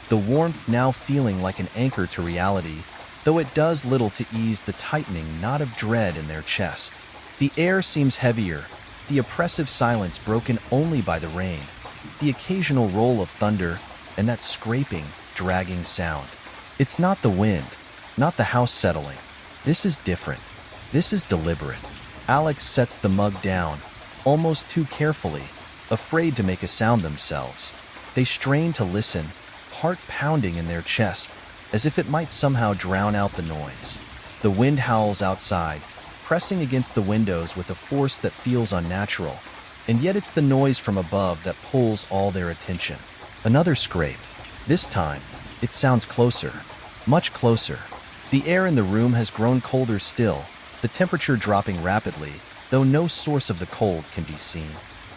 the warmth now feeling like an anchor to reality, though it does little to ease the tightening knot of dread in their chest. The air seems heavier, the oppressive silence broken only by the rain, the occasional roll of thunder, and that scraping, dragging sound. It's not the wind, not the house settling. This is different. This is deliberate. Alex sets the mug down, almost too carefully, afraid to make a sound themselves. They strain to listen, heart pounding in their chest, as if it might somehow drown out the noise. The wind howls outside, pressing against the windows with a force that feels unnatural, and yet it's the noise from above that pulls all their attention. Another scrape. This time, it sounds closer, much closer. The air in the room has grown colder still, the temperature dropping rapidly, though no source of the cold can be seen.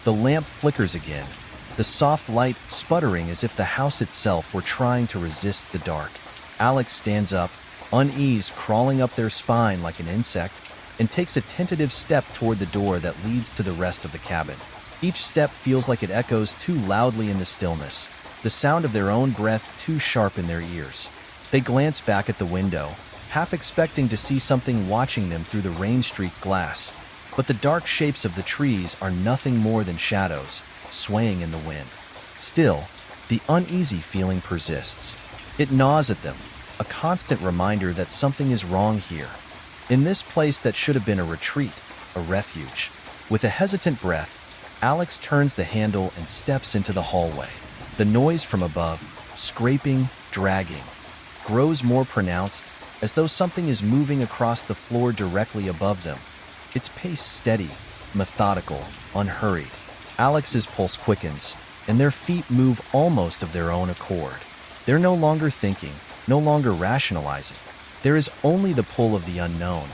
The lamp flickers again, the soft light sputtering as if the house itself were trying to resist the dark. Alex stands up, unease crawling up their spine like an insect, and takes a tentative step toward the door that leads to the rest of the cabin. Each step feels like it echoes too loudly in the stillness, the sound of their own breath too sharp in their ears. They glance back at the window, half expecting to see something watching them through the rain-streaked glass, but the dark shapes of the trees are nothing more than shadows, swaying in the wind. Still, the uneasy feeling persists. It gnaws at them, a constant reminder that something is wrong here. In this place that should have been a retreat, a refuge. With a hesitant breath, Alex turns the handle and steps into the hallway. The noise from above, scraping, dragging, grows more pronounced, as though something is moving across the floor directly above them. Its pace steady, methodical, unhurried. Alex's pulse quickens, and their feet move almost of their own accord. They're no longer thinking, no longer rationalizing. There is only the pull of the unknown,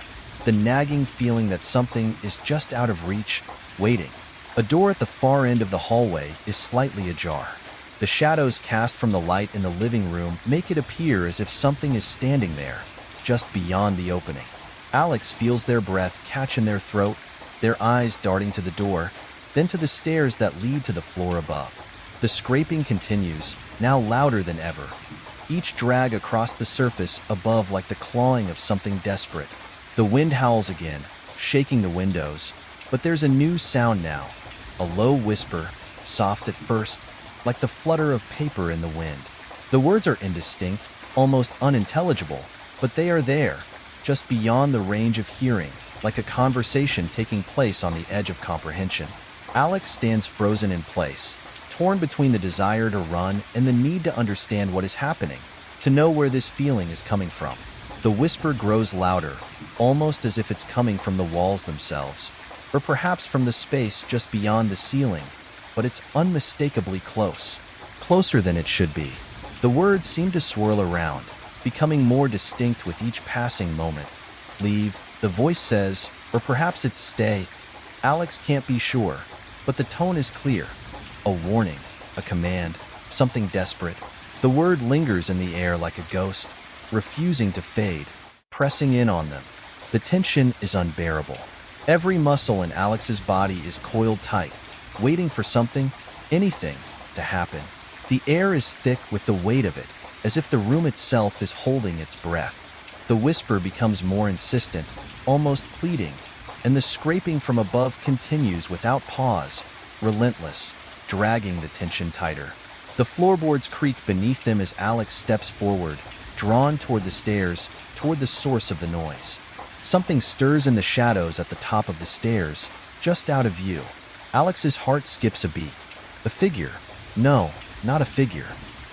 the nagging feeling that something is just out of reach, waiting. A door at the far end of the hallway is slightly ajar. The shadows cast from the light in the living room make it appear as if something is standing there, just beyond the opening. Alex feels their breath catch in their throat, their eyes darting to the door, then to the stairs that lead to the floor above. The scraping continues, now louder than ever. Each drag across the surface above like the clawing of something desperate. The wind howls again, shaking the windows, but there's a new sound now. A low whisper, soft at first, like the flutter of paper in the wind. The words are indistinct, almost unintelligible, but they are there, just beyond the range of hearing, like a conversation taking place on the edge of comprehension. Alex stands frozen in place, torn between the desire to run and the need to understand what is happening, to know where this feeling is coming from. The whisper grows louder, almost as if it's coming from the walls themselves, or perhaps from the space just beyond the ceiling, but it's unmistakably close. Closer than it should be. The words seem to swirl around, becoming more distinct with each passing moment. Leave, the voice says, or perhaps it's stay. Alex can't be sure, but the tone is clear. A warning, a command, something desperate. The word lingers in the air like a ghost, refusing to fade, pressing in on them. The tension is unbearable. Every muscle in Alex's body is coiled tight, waiting for something, anything, to happen. The air is thick with the weight of it, as if the room itself is holding its breath. The whisper becomes more insistent, almost pleading, and the scraping from above continues without pause, relentless, dragging the tension tighter. The floorboards creak beneath them as Alex steps forward, drawn toward the stairs, toward the source of the noise. Something stirs in the shadows at the top of the stairs, just out of view. Alex's heart skips a beat. A figure. No, not a figure.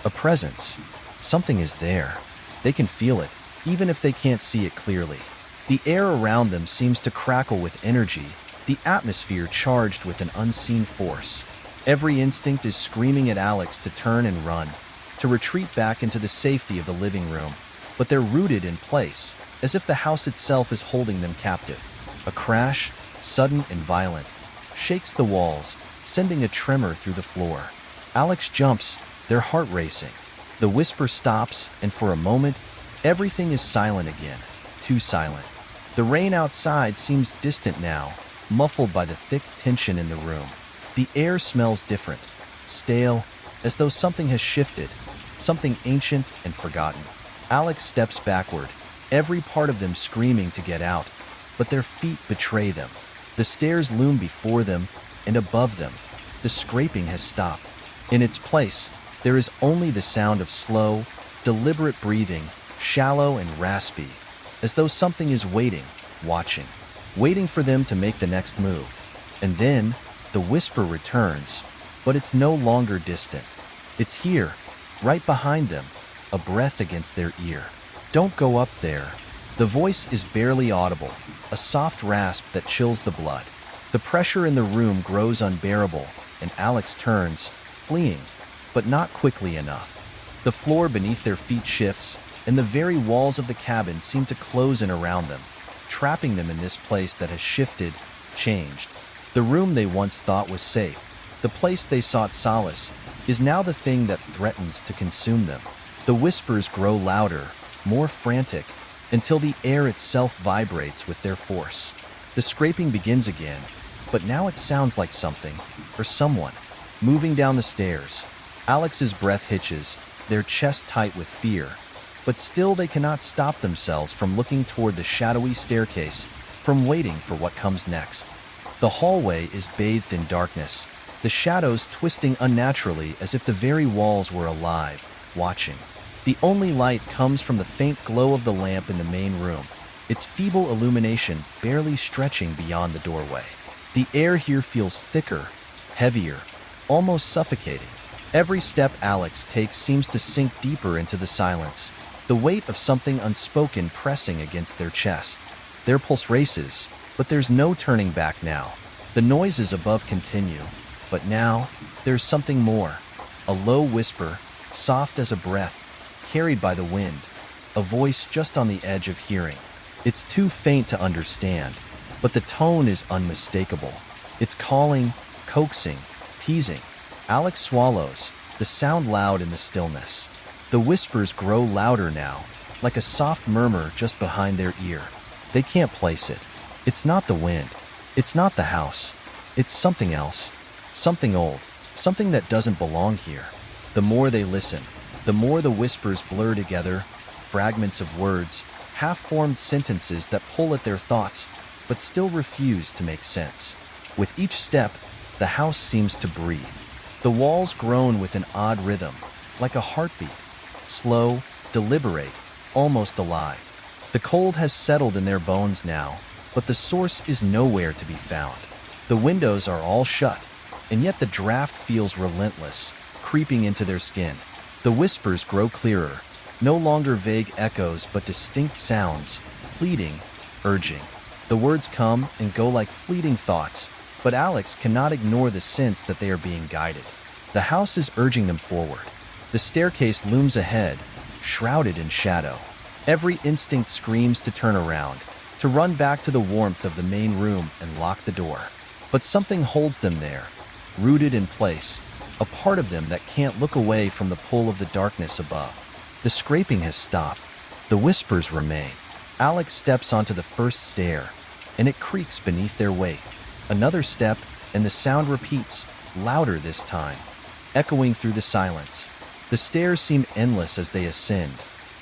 A presence. Something is there. They can feel it, even if they can't see it clearly. The air around them seems to crackle with energy, the atmosphere charged with an unseen force. Every instinct is screaming at Alex to turn and run, to retreat back into the safety of the living room, but they're rooted in place, as if the house itself is holding them captive. A crash, sudden and violent, shakes the walls, sending a tremor through the floor. Alex jumps, their heart racing. The whisper stops, and for a moment, everything is silent again, too silent. The rain outside seems distant now, muffled by the thick tension in the room. The air smells different, stale, as though something has shifted, something ancient and forgotten. Alex steps backward, every part of them screaming to get out, but their feet betray them. The stairs loom before them, and above them, the scraping has stopped. In its place, there is only the sound of slow, deliberate breathing, shallow and raspy, as though something is waiting, watching, waiting for them to make the next move. And then, the whisper returns, but it's no longer distant. It's here, right behind them, a breath against their ear. Don't go up there. The voice is barely audible, a soft rasp that chills the blood. The pressure in the room grows unbearable, and Alex turns, fleeing, but not quickly enough. The floor beneath their feet shifts, and the very walls of the cabin seem to close in around them, trapping them in this place that has shifted, changed. The room they once thought was safe, the place they sought solace, is now the thing that threatens to consume them. The whispers grow louder, more frantic, until the air itself vibrates with their force. The scraping begins again, but now it sounds like something, or someone, moving down the stairs. Alex's breath hitches, their chest tight with fear, but still they cannot stop themselves from looking toward the shadowy staircase, from waiting for what comes next. The hallway is bathed in darkness, the shadows twisting unnaturally as if the very walls were alive, watching. The only light comes from the faint glow of the lamp in the main room, its feeble illumination barely stretching beyond the doorway. The air here feels thicker, heavier, almost suffocating. Every step Alex takes seems to sink deeper into the silence, the weight of something unspoken pressing against their chest. Their pulse races, but there's no turning back now. The noises above continue, but now there's something more. A low whisper, soft as a breath, carried by the wind, a voice just on the edge of hearing. It's too faint to understand, but the tone is unmistakable. It's calling, coaxing, teasing. Alex swallows, the sound loud in the stillness. The whispers grow louder now, like a soft murmur just behind their ear. They can't place it. It's not the wind. It's not the house. It's something else. Something old. Something that doesn't belong here. The more they listen, the more the whispers blur together, fragments of words, half-formed sentences that pull at their thoughts, but still refuse to make sense. With each step, the house seems to breathe. The walls groan with an odd rhythm, like a heartbeat. Slow, deliberate, almost alive. The cold has settled in their bones now, but the source is nowhere to be found. The windows are all shut, and yet the draft feels relentless, creeping into their skin. The whispers grow clearer, no longer vague echoes but distinct sounds, pleading, urging. The words come and go like fleeting thoughts, but Alex cannot ignore the sense that they are being guided. The house is urging them forward. The staircase looms ahead, shrouded in shadow. Every instinct screams to turn around, to run back to the warmth of the main room and lock the door. But something holds them there, rooted in place, a part of them that can't look away from the pull of the darkness above. The scraping has stopped. The whispers remain. Alex steps onto the first stair, and it creaks beneath their weight. Another step, and the sound repeats, louder this time, echoing through the silence. The stairs seem endless as they ascend,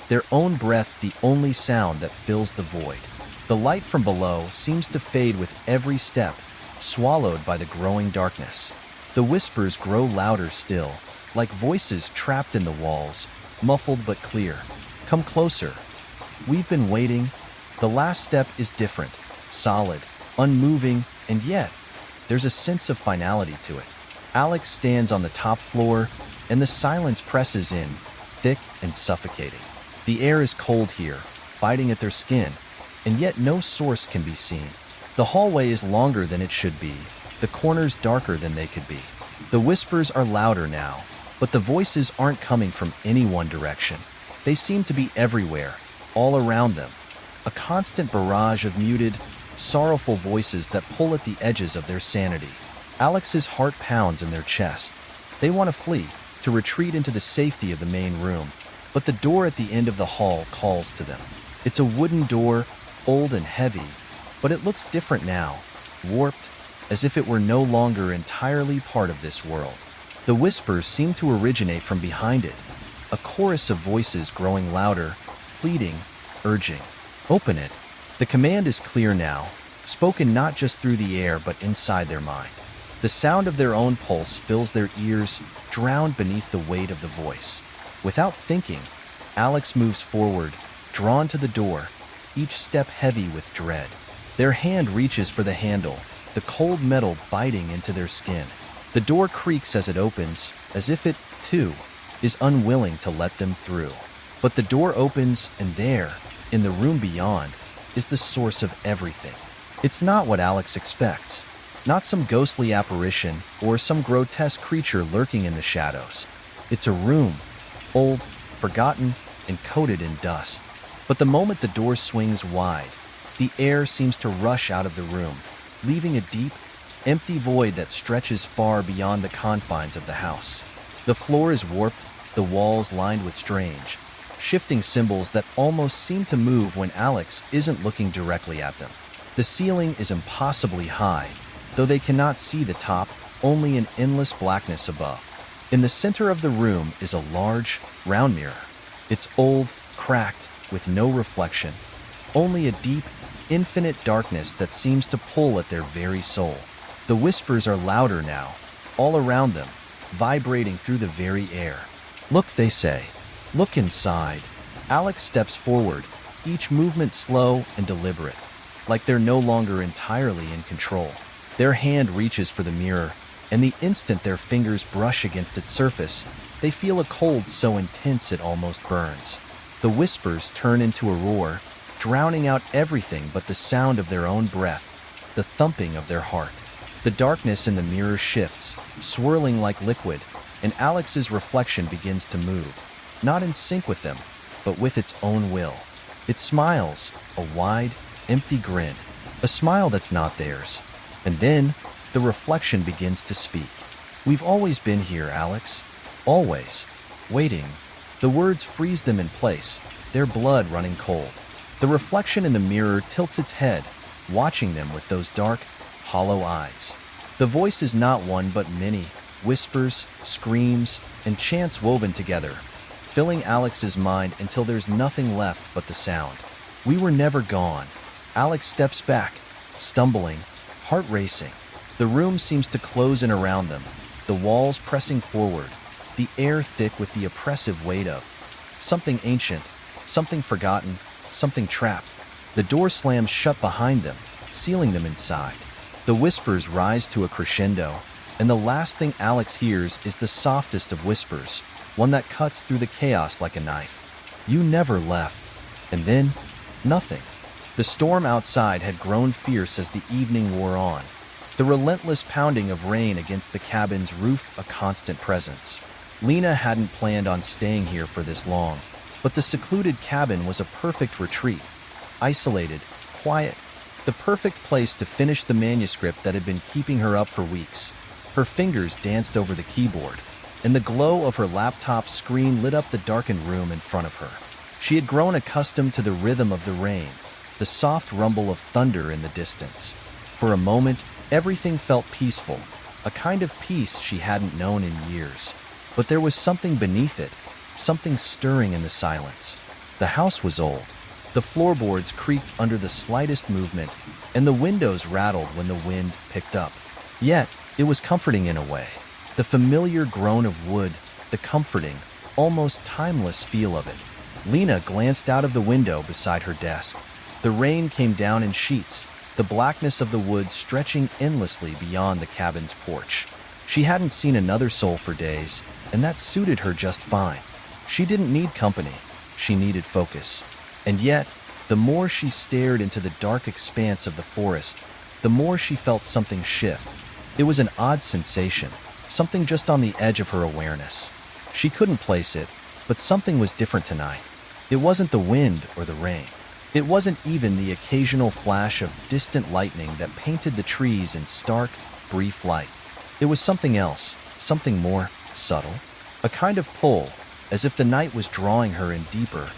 their own breath the only sound that fills the void. The light from below seems to fade with every step, swallowed by the growing darkness. The whispers grow louder still, like voices trapped in the walls, muffled but clear. Come closer. We've been waiting. The last step is different, solid, unmoving, and yet there's a sense of finality to it. Alex stands on the top floor, and the silence presses in, thick and suffocating. The air is cold here, biting at their skin, and yet no source can be seen. The hallway is longer than it should be, the corners darker than they could be. The whispers are louder now, but the voices aren't coming from any one direction. They seem to be everywhere, all around them. A constant barrage of muted, sorrowful voices that pull at the edges of their sanity. Alex's heart pounds in their chest. They want to flee, to retreat into the safety of the main room, but the door at the end of the hall calls to them. It's a wooden door, old and heavy, but it looks different now, warped, as if it were no longer entirely part of this world. The whispers seem to originate from behind it, a chorus of voices growing louder, pleading, urging. Open it. The command is clear now, spoken not just through the air but inside their mind. The sound of their own pulse fills their ears, drowned beneath the weight of the voice. Without thinking, Alex moves forward, drawn to the door, each step heavy with dread. Their hand reaches for the handle, the cold metal biting into their skin. The door creaks as it opens, as if it, too, is unwilling to let them through. But the door opens, and there, in the room beyond, is the source of everything. It's not what Alex expects. Not some ghostly apparition or some grotesque creature lurking in the shadows. It's a room, old, forgotten, and coated in dust. But the moment the door swings wide, the air seems to rush out of the room, leaving a deep, empty void that stretches far beyond the confines of the house. The floor is warped, the walls lined with strange, shifting symbols that almost seem to move when Alex isn't looking directly at them. The ceiling is impossibly high, though they cannot see the top, only an endless blackness above. In the center of the room is a large, round mirror. It's old, cracked, with no reflection, only a deep, infinite darkness that seems to pull at their very soul. The whispers are louder now, all around them, vibrating through the very air. Look, they say. Look inside. Alex steps forward, each movement slow and deliberate, like they're no longer entirely in control. Their hand reaches for the mirror, and the instant their fingers brush against its surface, they feel a cold so intense it almost burns. The whispers turn into a roar, drowning out everything but the sound of their own breath, the thumping of their heart. The darkness in the mirror shifts, swirling like liquid, and Alex's reflection begins to move, not in sync with them, but with its own will. It smiles, a wide, empty grin, a smile that's not theirs. And then, the reflection begins to speak. "We've always been here, Alex. Always. Waiting." The words freeze them in place, their blood running cold. The reflection in the mirror tilts its head, watching them with those dark, hollow eyes. The voice is not one but many, whispers, screams, and chants woven together, filling Alex's mind until there's nothing left but the sound. "We were never gone." Alex steps back, stumbling, heart racing. The room seems to close in around them, the walls pressing forward, the air thick with the oppressive weight of something ancient, something forgotten, something trapped. The door slams shut behind them, sealing them inside. The whispers rise to a crescendo, and the last thing Alex hears is the softest of whispers, one that cuts through the chaos like a knife. "You never left." And then, nothing. The storm outside had grown fierce as the evening wore on, the relentless pounding of rain against the cabin's roof a constant presence. Lena hadn't planned on staying here for this long, but the secluded cabin was a perfect retreat. Isolated, quiet, the perfect place to finish the manuscript that had been keeping her up for weeks. Her fingers danced over the keyboard, and the glow of her laptop screen lit up the darkened room in front of her. She had grown accustomed to the rhythm of the rain, the soft rumble of thunder in the distance. For a moment, everything felt peaceful, a kind of peace she hadn't known in years. But there was something beneath it, something stirring in the silence. The house was old. The floorboards creaked under the slightest movement, and the windows rattled when the wind picked up. Yet, it was comforting in a way. The familiar groan of wood, the comforting, almost timeless feel of it. Lena glanced out of the window beside her desk. The rain came down in sheets, the blackness of the woods stretching endlessly beyond the cabin's porch. She hadn't seen another soul for days, and that suited her just fine. She didn't need company. She needed focus. And yet, the more she stared into the dark expanse of the forest, the more she felt something shift. It was an odd sensation, something just on the edge of her awareness. She couldn't place it, but something was different tonight. It wasn't the wind or the rain. It wasn't even the occasional flash of distant lightning that painted the trees in stark, brief light. It was something else, something more subtle. A kind of pull, as if the night was drawing her in deeper,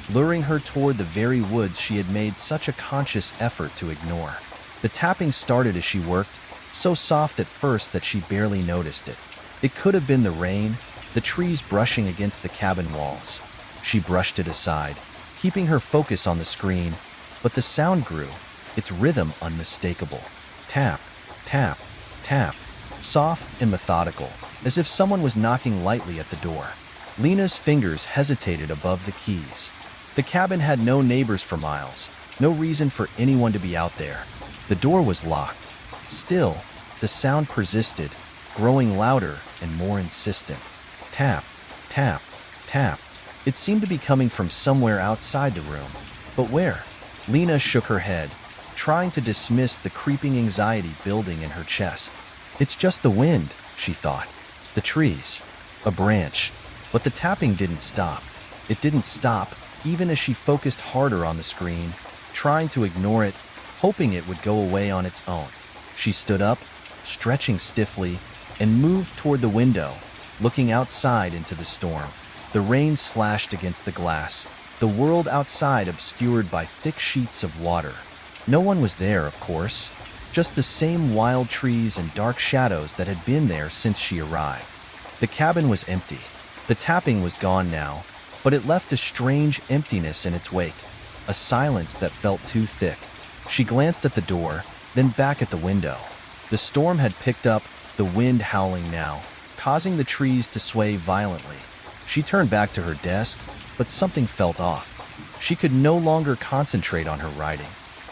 luring her toward the very woods she had made such a conscious effort to ignore. The tapping started as she worked, so soft at first that she barely noticed it. It could have been the rain, the trees brushing against the cabin walls. She brushed it aside, keeping her focus on the screen, but the sound grew, its rhythm unmistakable. Tap, tap, tap, soft and methodical, as if someone was knocking lightly at the door. Lena's fingers hesitated above the keys. The cabin had no neighbors for miles, no reason for anyone to be out there. The door was locked. Still, the sound persisted, growing louder and more insistent. Tap, tap, tap. It seemed to be coming from somewhere outside the room. But where? Lena shook her head, trying to dismiss the creeping anxiety building in her chest. It's just the wind, she thought. The trees. A branch. But the tapping didn't stop. It didn't stop, even as she focused harder on the screen, trying to ignore it, hoping it would go away on its own. She stood up, stretching stiffly, and moved toward the window, looking outside into the storm. The rain slashed against the glass, the world outside obscured by thick sheets of water. No one was there, of course, just the same wild trees and dark shadows that had been there since she arrived. The cabin was empty. The tapping was gone now, but it left a strange emptiness in its wake, a silence that felt too thick. She glanced at the door, then back at the window. The storm had picked up, the wind howling now, causing the trees to sway violently. She turned back to her desk, but something felt off. She could no longer concentrate on her writing.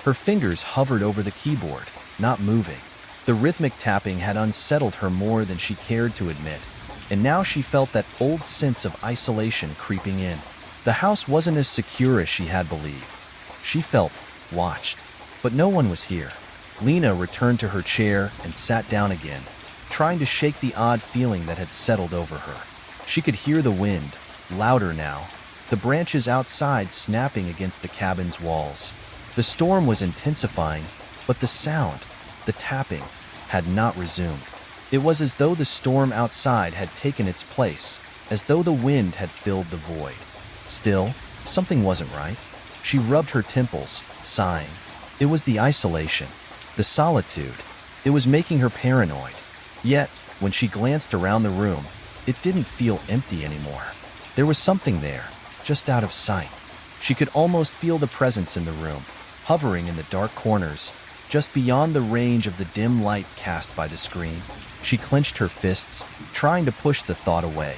Her fingers hovered over the keyboard, not moving. The rhythmic tapping had unsettled her more than she cared to admit, and now she felt that old sense of isolation creeping in. The house wasn't as secure as she had believed. She felt watched, but no one was here. Lena returned to her chair and sat down again, trying to shake the odd feeling that had settled over her. She could hear the wind, louder now, the branches outside snapping against the cabin's walls. The storm was intensifying, but the sound, the tapping, had not resumed. It was as though the storm outside had taken its place, as though the wind had filled the void. Still, something wasn't right. She rubbed her temples, sighing. It was the isolation, the solitude. It was making her paranoid. Yet, when she glanced around the room, it didn't feel empty anymore. There was something there, just out of sight. She could almost feel the presence in the room, hovering in the dark corners, just beyond the range of the dim light cast by the screen. She clenched her fists, trying to push the thought away.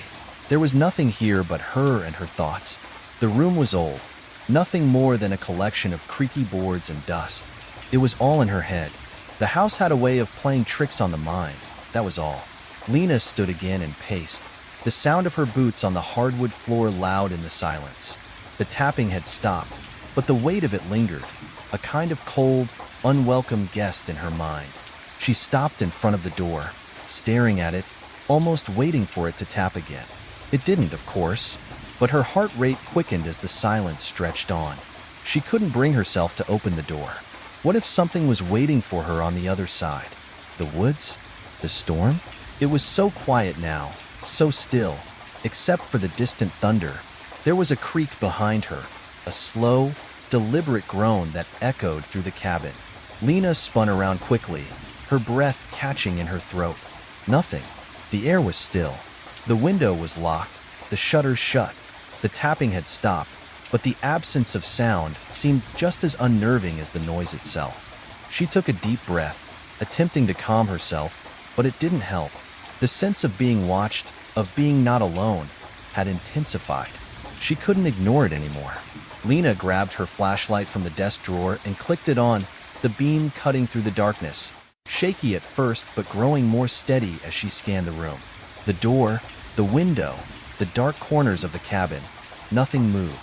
There was nothing here but her and her thoughts. The room was old, nothing more than a collection of creaky boards and dust. It was all in her head. The house had a way of playing tricks on the mind, that was all. Lena stood again and paced, the sound of her boots on the hardwood floor loud in the silence. The tapping had stopped, but the weight of it lingered, a kind of cold, unwelcome guest in her mind. She stopped in front of the door, staring at it, almost waiting for it to tap again. It didn't, of course, but her heart rate quickened as the silence stretched on. She couldn't bring herself to open the door. What if something was waiting for her on the other side? The woods? The storm? It was so quiet now, so still, except for the distant thunder. There was a creak behind her, a slow, deliberate groan that echoed through the cabin. Lena spun around quickly, her breath catching in her throat. Nothing. The air was still. The window was locked, the shutters shut. The tapping had stopped, but the absence of sound seemed just as unnerving as the noise itself. She took a deep breath, attempting to calm herself, but it didn't help. The sense of being watched, of being not alone, had intensified. She couldn't ignore it anymore. Lena grabbed her flashlight from the desk drawer and clicked it on, the beam cutting through the darkness, shaky at first but growing more steady as she scanned the room. The door, the window, the dark corners of the cabin, nothing moved.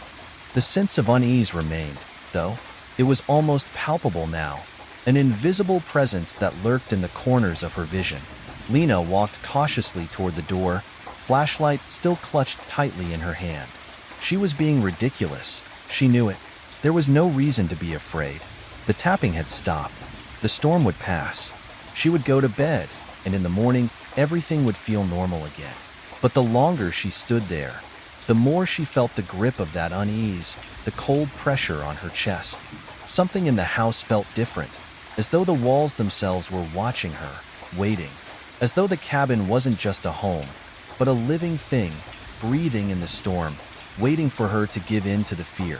The sense of unease remained, though. It was almost palpable now, an invisible presence that lurked in the corners of her vision. Lena walked cautiously toward the door, flashlight still clutched tightly in her hand. She was being ridiculous. She knew it. There was no reason to be afraid. The tapping had stopped. The storm would pass. She would go to bed, and in the morning, everything would feel normal again. But the longer she stood there, the more she felt the grip of that unease, the cold pressure on her chest. Something in the house felt different, as though the walls themselves were watching her, waiting. As though the cabin wasn't just a home, but a living thing, breathing in the storm, waiting for her to give in to the fear.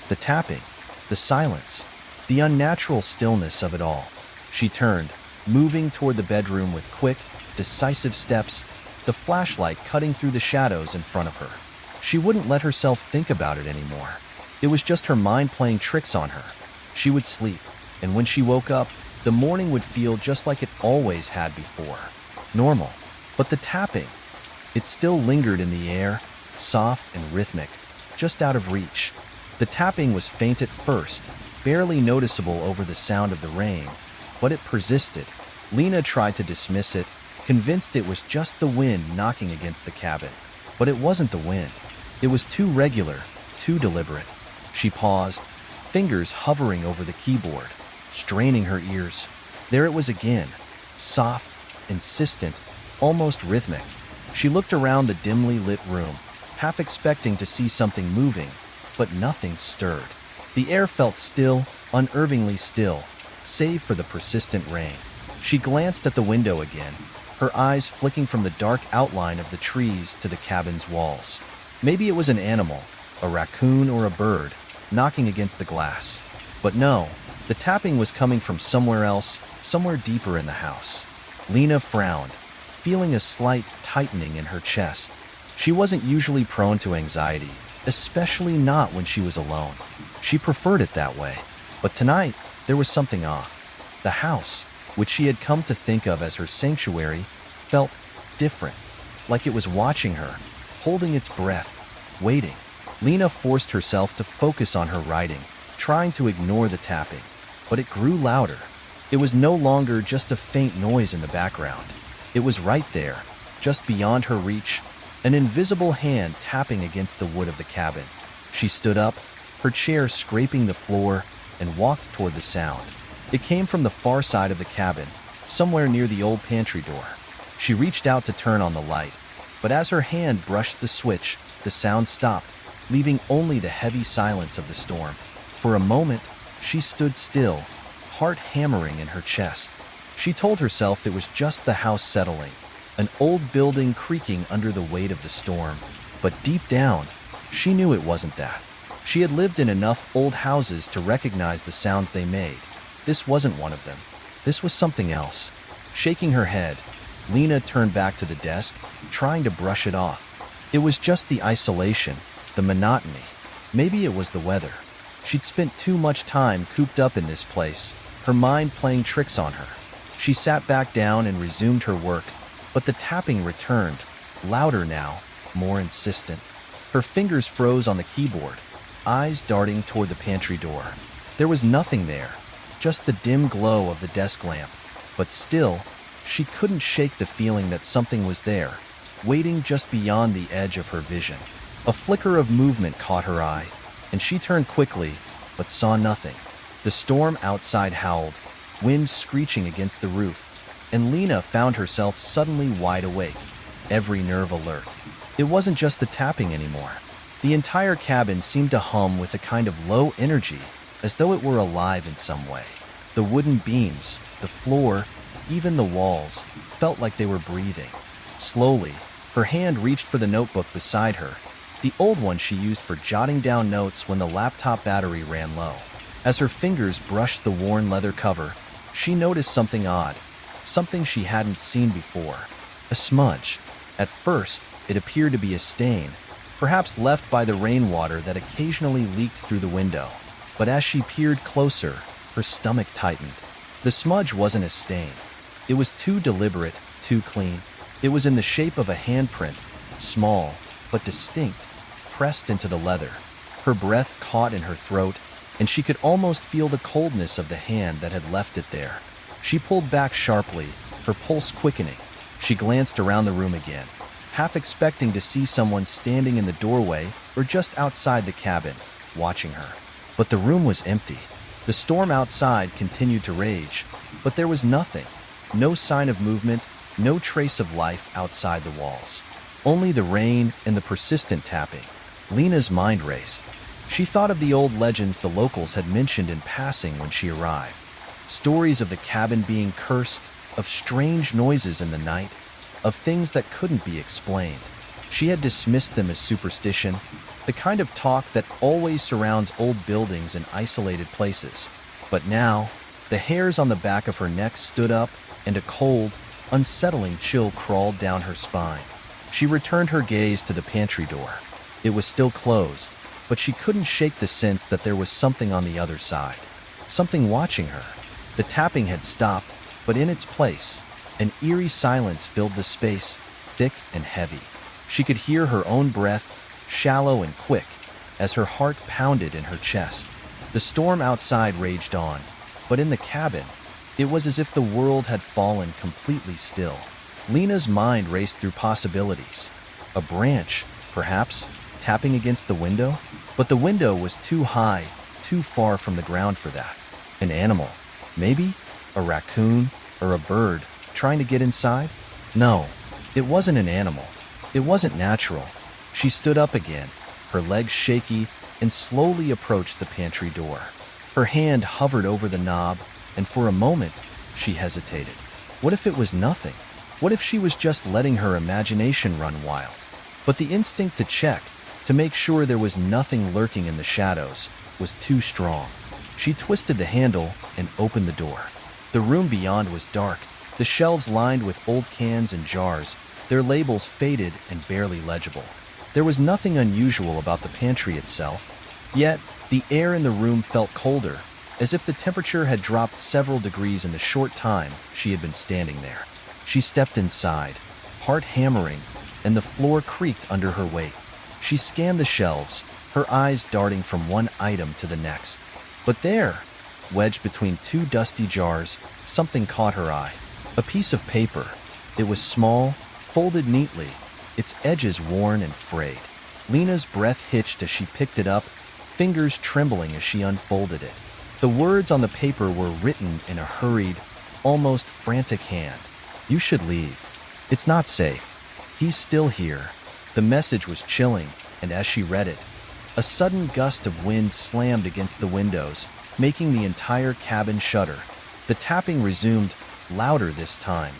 The tapping, the silence, the unnatural stillness of it all. She turned, moving toward the bedroom with quick, decisive steps, the flashlight cutting through the shadows in front of her. She wouldn't let herself think about it anymore. It was just her mind playing tricks on her. She would sleep, and when she woke up, the morning would feel just like it always had before. Normal. But the tapping, it still lingered in the air, soft and rhythmic, just out of reach. The tapping was faint at first, barely noticeable over the sound of the rain, but it persisted. Lena tried to dismiss it, convinced it was just the wind knocking against the cabin. But it wasn't the wind. It was too regular, too deliberate. She paused, fingers hovering over the keyboard, straining her ears. There it was again, soft, insistent, almost rhythmic. She looked around the dimly lit room, half expecting to see something moving, but nothing stirred. The air felt still, unnervingly still, save for the persistent rain. She glanced at the window again, her eyes flicking from the dark outline of the trees to the cabin's walls. Maybe it was an animal, a raccoon or a bird, knocking against the glass. But no, the tapping was coming from somewhere else, somewhere deeper in the house. Lena frowned, feeling a slight tightening in her chest. She wasn't usually prone to anxiety, especially not when she was alone. She preferred it that way. But tonight, there was something off. The house, which she had come to think of as her sanctuary, felt different, like it was watching her, holding its breath, waiting. Lena forced herself to focus on her writing, trying to ignore the tapping, but it grew louder. It was no longer just a faint noise in the background. It was right there, just beyond her reach, an invisible hand tapping against the wood of the cabin. She stood up, her chair scraping the floor, and walked toward the sound. It came from the far side of the cabin, somewhere near the old pantry door. She reached out to turn on the light, but as her hand brushed the switch, the sound stopped, leaving only the heavy silence of the storm. For a moment, she stood still, heart hammering in her chest. She told herself it was just the house settling, an old building creaking under the weight of the storm. But deep down, she knew it wasn't that. She had lived in enough old houses to recognize the sounds they made. This wasn't one of them. This was something else. Shaking her head, Lena turned back to the desk, trying to brush it off. It was just the isolation, the monotony. Maybe it was the weather. She'd spent too much time cooped up in this place, her mind playing tricks on her. She sat back down and resumed her work, but the tapping returned, louder now, more insistent. Her fingers froze on the keyboard, eyes darting toward the pantry door. There was nothing there, just the dim glow of the desk lamp. But still, she couldn't shake the feeling that something was there, waiting just beyond the edge of her vision. A flicker of movement caught her eye, and she turned quickly, but saw nothing. The storm outside howled, wind screeching against the roof, and Lena found herself suddenly wide awake, every nerve alert. It wasn't just the tapping anymore. The entire cabin seemed to hum with a kind of low energy, as though it were alive in some way. The wooden beams, the floor, even the walls, felt like they were breathing. Slowly, her hand reached for the notebook beside her, the old one she used for jotting down notes when the laptop battery ran low. As her fingers brushed the worn leather cover, she noticed something odd, something she hadn't seen before. A smudge. At first, it appeared to be a stain, perhaps left by the rainwater that occasionally leaked through the window. But as she peered closer, her stomach tightened. The smudge wasn't a stain. It was too deliberate, too clean. It was in the shape of a handprint, small, but distinct, pressed into the leather. Her breath caught in her throat, and she could almost feel the coldness of the hand that had left it there. She pulled back sharply, her pulse quickening. She glanced around the room again, half expecting to see someone standing in the doorway or just outside the cabin, watching her. But the room was empty. The storm outside continued to rage, but there was nothing. No sign of movement, no trace of life outside the walls. Only the rain and the persistent tapping. Lena's mind raced. She thought of the old legends the locals had mentioned in passing when she arrived. Stories of the cabin being cursed, of strange noises in the night, of things that couldn't be explained. She had dismissed them as superstition, the kind of talk that always surrounds old buildings in isolated places. But now, the hairs on the back of her neck stood up, and a cold, unsettling chill crawled down her spine. She returned her gaze to the pantry door. It was still closed, but she couldn't shake the sense that there was something on the other side. Something watching her. The tapping had stopped, but in its place, an eerie silence filled the space, thick and heavy. She could hear her own breath, shallow and quick, as her heart pounded in her chest. The storm outside raged on, but in the cabin, it was as if the world had fallen completely still. Lena's mind raced through possibilities. A branch, perhaps, tapping against the window? But the window was too high, too far from the ground for that. An animal, maybe? A raccoon or a bird trying to get inside? No, it wasn't an animal. It wasn't natural. She stood up again, her legs shaky, and slowly approached the pantry door. Her hand hovered over the knob, and for a moment, she hesitated. What if it was nothing? What if she was just letting her imagination run wild? But the instinct to check, to make sure there was nothing lurking in the shadows, was too strong. She twisted the handle and opened the door. The room beyond was dark, the shelves lined with old cans and jars, their labels faded and barely legible. There was nothing unusual about the pantry itself, yet the air in the room felt colder, as if the temperature had dropped several degrees in the short time she had been standing there. She stepped inside, heart hammering, and the floor creaked under her weight. She scanned the shelves, her eyes darting from one item to the next. But there, wedged between two dusty jars, something caught her eye. A piece of paper. It was small, folded neatly, its edges worn and frayed. Lena's breath hitched as she picked it up, fingers trembling as she unfolded it. The words on the paper were written in a hurried, almost frantic hand. "You should leave. It's not safe. He's still here." The message was chilling, and as she read it, a sudden gust of wind slammed against the windows, making the entire cabin shudder. The tapping resumed, louder this time,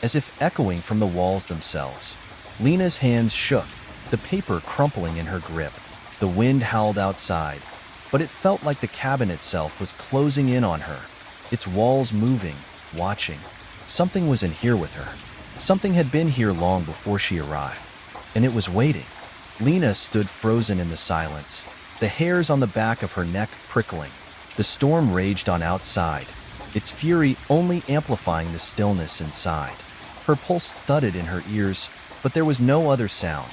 as if echoing from the walls themselves. Lena's hands shook, the paper crumpling in her grip. The wind howled outside, but it felt like the cabin itself was closing in on her, its walls moving, watching. Something was in here with her. Something had been here long before she arrived, and it was waiting. Lena stood frozen in the silence, the hairs on the back of her neck prickling. The storm raged on outside, its fury only amplifying the stillness inside. Her pulse thudded in her ears, but there was no other sound.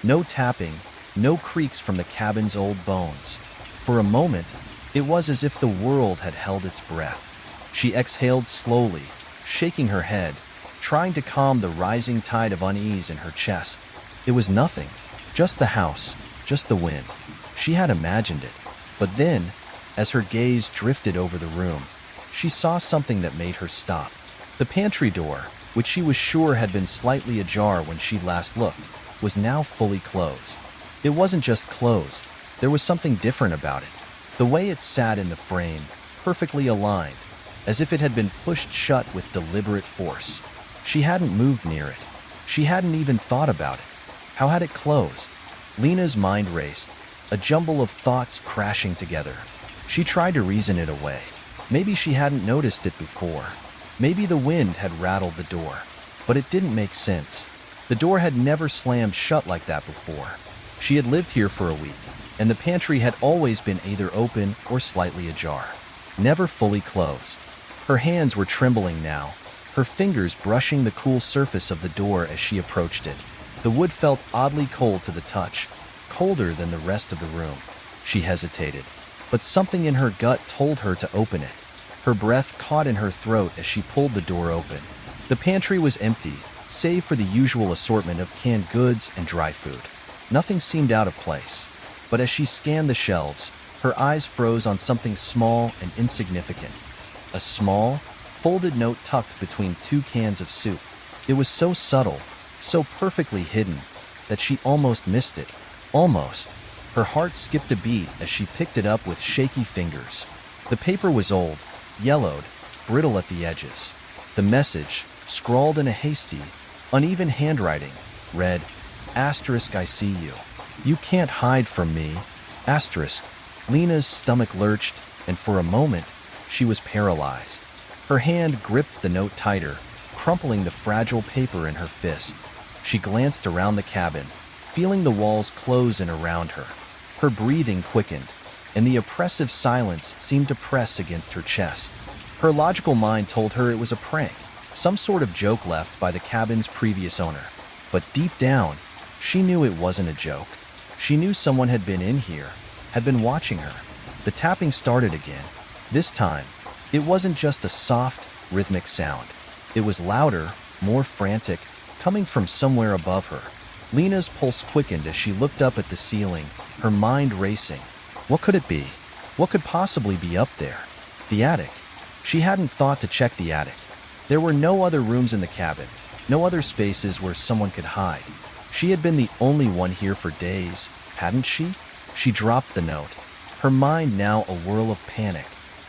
No tapping, no creaks from the cabin's old bones. For a moment, it was as if the world had held its breath. She exhaled slowly, shaking her head, trying to calm the rising tide of unease in her chest. It was nothing, just the house, just the wind. She had imagined it. But then, as her gaze drifted over the room, she saw something that made her stop. The pantry door, which she was sure had been slightly ajar when she last looked, was now fully closed. It wasn't just closed. There was something different about it. The way it sat in the frame, perfectly aligned, as if it had been pushed shut with deliberate force. She hadn't moved near it. She hadn't even thought about it. How had it closed? Lena's mind raced, a jumble of thoughts crashing together. She tried to reason it away. Maybe she hadn't noticed it before. Maybe the wind had rattled the door. But it didn't make sense. The door had never slammed shut like that before. She had lived here for a week, and the pantry had always been either open or slightly ajar, never fully closed. Her hands were trembling now, her fingers brushing the cool surface of the door as she approached it. The wood felt oddly cold to the touch, colder than the rest of the room. She hesitated, but something in her gut told her to open it. Her breath caught in her throat as she pulled the door open. The pantry was empty, save for the usual assortment of canned goods and dry food. Nothing seemed out of place, but as she scanned the shelves, her eyes froze on something small and insignificant. A small, folded note tucked between two cans of soup. It was so subtle, so perfectly hidden, that she almost missed it. Almost. Her heart skipped a beat as she picked it up with shaky fingers. The paper was old, yellowed, brittle at the edges. The message, scrawled in a hasty, uneven handwriting, read, "I see you. You can't hide from me." Lena's stomach lurched, and for a moment, she was paralyzed. Her hand gripped the note tighter, crumpling the fragile paper in her fist. She glanced around the cabin, feeling the walls close in around her. Her breathing quickened, and the oppressive silence seemed to press against her chest. Her logical mind told her it was a prank, some sort of joke left by the cabin's previous owner. But deep down, she knew it wasn't a joke. She knew someone had been in here, had been watching her. The tapping started again. This time, it wasn't just a soft, rhythmic sound. It was louder, more frantic, coming from somewhere above her. Lena's pulse quickened as she looked up at the ceiling, her mind racing. What could it be? What could possibly be up there? The attic. She hadn't thought to check the attic. There were no other rooms in the cabin, no other spaces where someone could hide. She had been the only one here for days, hadn't she? She dropped the note, her mind now a whirl of panic.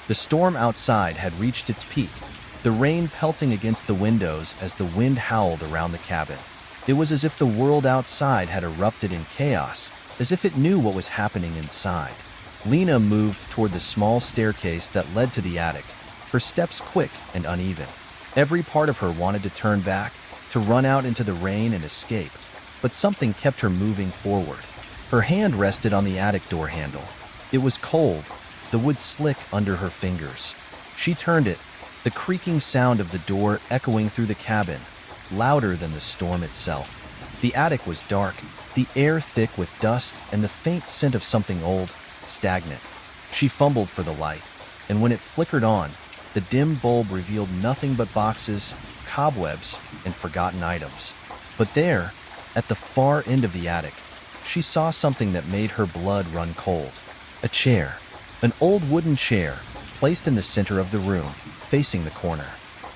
The storm outside had reached its peak, the rain pelting against the windows as the wind howled around the cabin. It was as if the world outside had erupted in chaos, as if it knew what was happening inside. Lena moved toward the small staircase that led to the attic, her steps quick and uneven. Every part of her wanted to turn back, to run out into the rain and escape, but something kept her moving forward. Her hand rested on the attic door handle. It was cold, the wood slick under her fingers. She turned it, the creaking sound of the door echoing through the cabin, louder than the storm itself. The attic was dark, the air thick with dust and the faint scent of something old, stagnant. She fumbled for the light, and when it flickered on, the dim bulb revealed nothing but boxes, cobwebs, and forgotten items. But there, at the far end of the attic, she saw something that made her blood run cold. A chair. An old wooden chair, placed in the center of the room, facing the corner.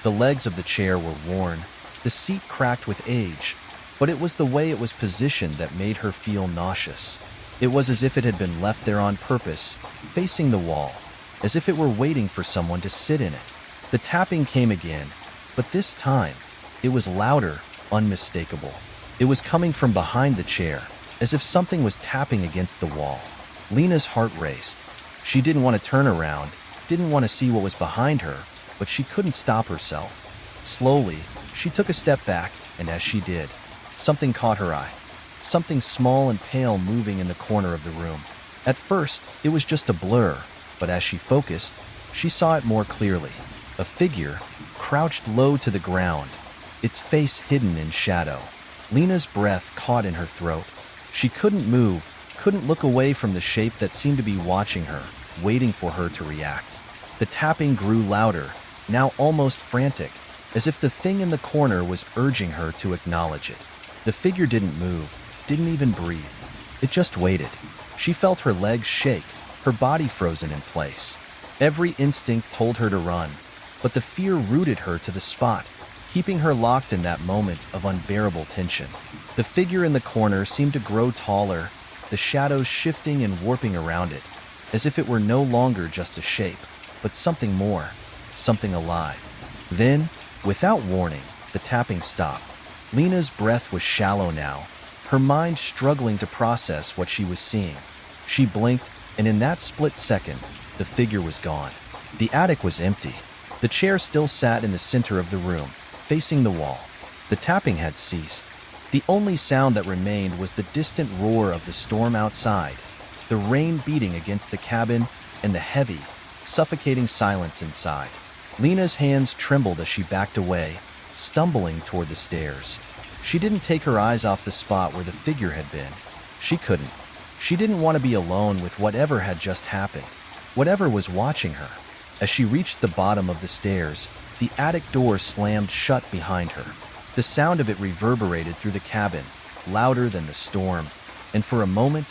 The legs of the chair were worn, the seat cracked with age, but it was the way it was positioned that made her feel nauseous. It was as if it had been left there on purpose, facing the wall, as if it were waiting for someone to sit in it. The tapping came again, but this time, it was louder, unmistakable. It was coming from behind the chair, as if something was tapping against the wall. Lena's heart raced. She didn't want to turn around, didn't want to see what was behind her, but she couldn't stop herself. Slowly, she took a step back, and as she did, something caught her eye. Something small and pale moving in the corner of the room. At first, it was just a blur, but as she focused, she saw it more clearly. A figure, crouched low to the ground, its face hidden in shadow. Lena's breath caught in her throat. She couldn't move, couldn't look away from the shape that seemed to be watching her, waiting for her to react. The tapping grew louder, now almost frantic, as if the thing in the corner was urging her to acknowledge it. The figure didn't move, didn't even breathe. It just waited. She felt her legs shake, her body frozen in place. Every instinct told her to run, but the fear rooted her to the spot, keeping her locked in that moment of unbearable tension. The figure in the corner seemed to grow taller, the shadows shifting and warping around it, as if it were no longer just a shape, but something more, something alive. Then, without warning, the tapping stopped. Lena's breath was shallow now, her mind struggling to process what she was seeing. She blinked, and in that split second, the figure was gone. The attic was empty. The chair still sat in the center of the room, facing the wall. The tapping had ceased. The only sound that remained was the distant roar of the storm outside, the rain beating against the cabin, and the heavy, suffocating silence inside. Lena's hands trembled as she backed away, stumbling toward the stairs. She didn't take her eyes off the spot where the figure had been. She couldn't. She didn't want to be alone with whatever had just happened, whatever was watching her. As she reached the bottom of the stairs, the attic door slammed shut behind her. The sound of it reverberated through the cabin, louder than the storm, and for a moment,